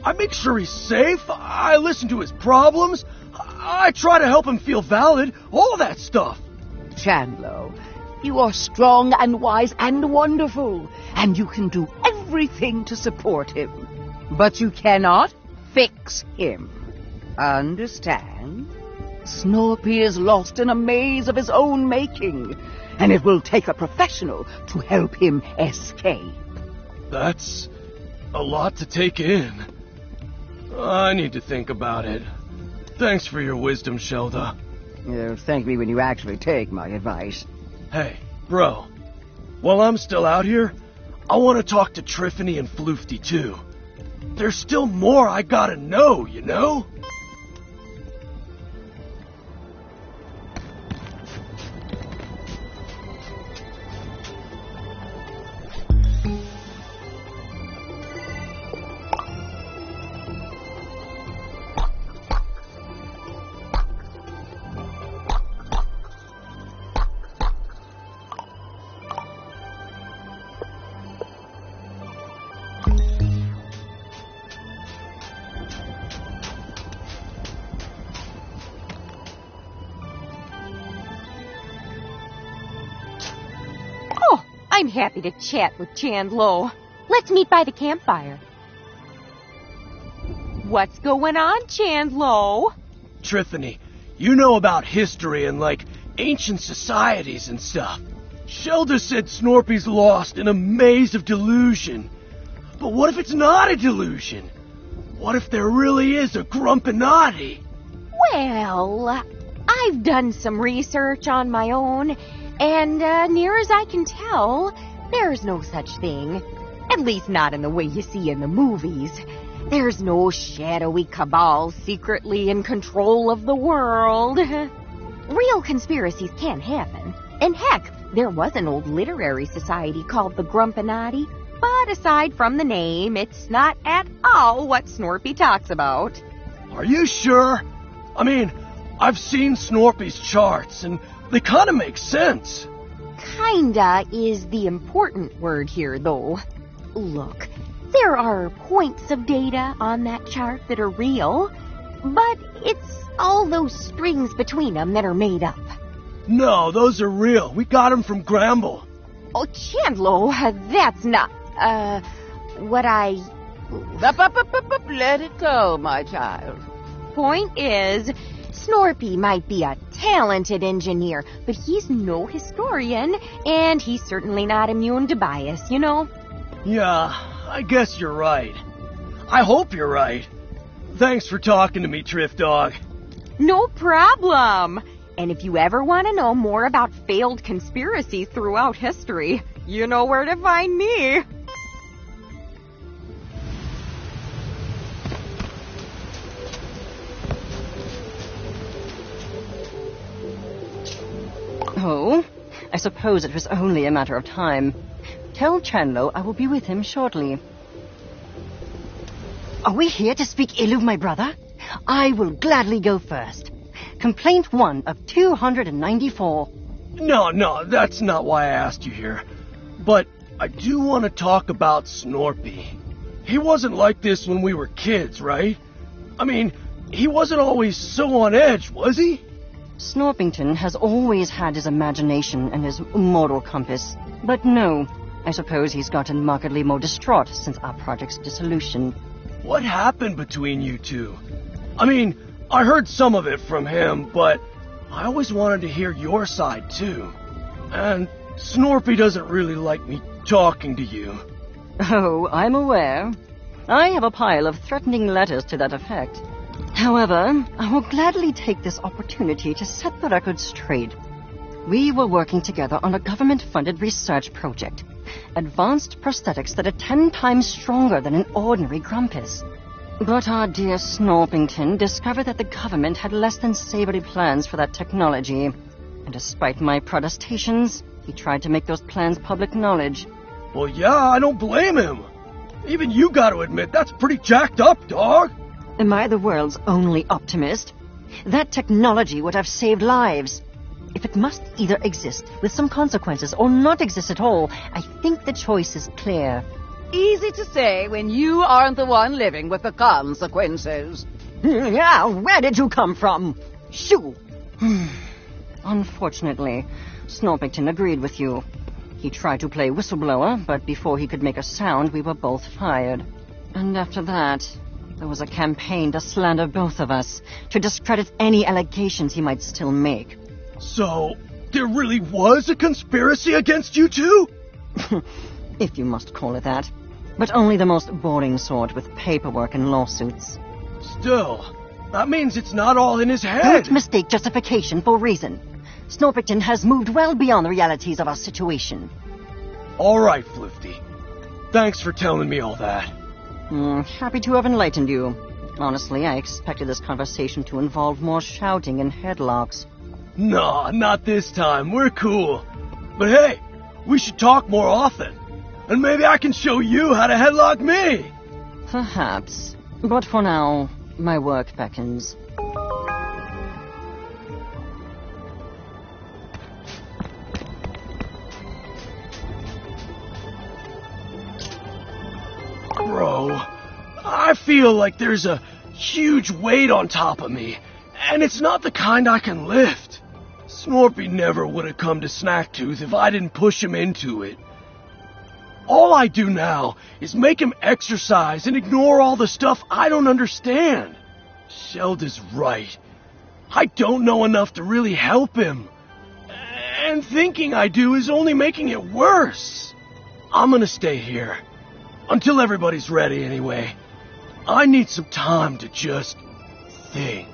I make sure he's safe, I listen to his problems, I try to help him feel valid, all that stuff. Chandlo, you are strong and wise and wonderful, and you can do everything to support him. But you cannot fix him. Understand? Snorpy is lost in a maze of his own making, and it will take a professional to help him escape. That's a lot to take in. I need to think about it. Thanks for your wisdom, Shelda. Thank me when you actually take my advice. Hey, bro. While I'm still out here, I want to talk to Triffany and Floofty, too. There's still more I gotta know, you know? I'm happy to chat with Chandlo. Let's meet by the campfire. What's going on, Chandlo? Trithany, you know about history and, ancient societies and stuff. Shelda said Snorpy's lost in a maze of delusion. But what if it's not a delusion? What if there really is a Grumpinati? Well, I've done some research on my own, and near as I can tell, there's no such thing. At least not in the way you see in the movies. There's no shadowy cabal secretly in control of the world. Real conspiracies can happen. And heck, there was an old literary society called the Grumpinati. But aside from the name, it's not at all what Snorpy talks about. Are you sure? I mean, I've seen Snorpy's charts, and they kind of make sense. Kinda is the important word here, though. Look, there are points of data on that chart that are real, but it's all those strings between them that are made up. No, those are real. We got them from Gramble. Oh, Chandlo, that's not, what I... Let it go, my child. Point is, Snorpy might be a talented engineer, but he's no historian, and he's certainly not immune to bias, you know? Yeah, I guess you're right. I hope you're right. Thanks for talking to me, Triff Dog. No problem. And if you ever want to know more about failed conspiracies throughout history, you know where to find me. Oh, I suppose it was only a matter of time. Tell Chandlo I will be with him shortly. Are we here to speak ill of my brother? I will gladly go first. Complaint 1 of 294. No, that's not why I asked you here. But I do want to talk about Snorpy. He wasn't like this when we were kids, right? I mean, he wasn't always so on edge, was he? Snorpington has always had his imagination and his moral compass. But no, I suppose he's gotten markedly more distraught since our project's dissolution. What happened between you two? I mean, I heard some of it from him, but I always wanted to hear your side too. And Snorpy doesn't really like me talking to you. Oh, I'm aware. I have a pile of threatening letters to that effect. However, I will gladly take this opportunity to set the record straight. We were working together on a government-funded research project. Advanced prosthetics that are 10 times stronger than an ordinary Grumpus. But our dear Snorpington discovered that the government had less than savory plans for that technology. And despite my protestations, he tried to make those plans public knowledge. Well, yeah, I don't blame him. Even you gotta admit, that's pretty jacked up, dog. Am I the world's only optimist? That technology would have saved lives. If it must either exist with some consequences or not exist at all, I think the choice is clear. Easy to say when you aren't the one living with the consequences. Yeah, where did you come from? Shoo! Unfortunately, Snorpington agreed with you. He tried to play whistleblower, but before he could make a sound, we were both fired. And after that, there was a campaign to slander both of us, to discredit any allegations he might still make. So, there really was a conspiracy against you two? If you must call it that. But only the most boring sort with paperwork and lawsuits. Still, that means it's not all in his head. Don't mistake justification for reason. Snorpington has moved well beyond the realities of our situation. All right, Floofty. Thanks for telling me all that. Happy to have enlightened you. Honestly, I expected this conversation to involve more shouting and headlocks. No, not this time. We're cool. But hey, we should talk more often. And maybe I can show you how to headlock me. Perhaps. But for now, my work beckons. Bro, I feel like there's a huge weight on top of me, and it's not the kind I can lift. Snorpy never would have come to Snacktooth if I didn't push him into it. All I do now is make him exercise and ignore all the stuff I don't understand. Shelda's right. I don't know enough to really help him. And thinking I do is only making it worse. I'm gonna stay here. Until everybody's ready, anyway. I need some time to just think.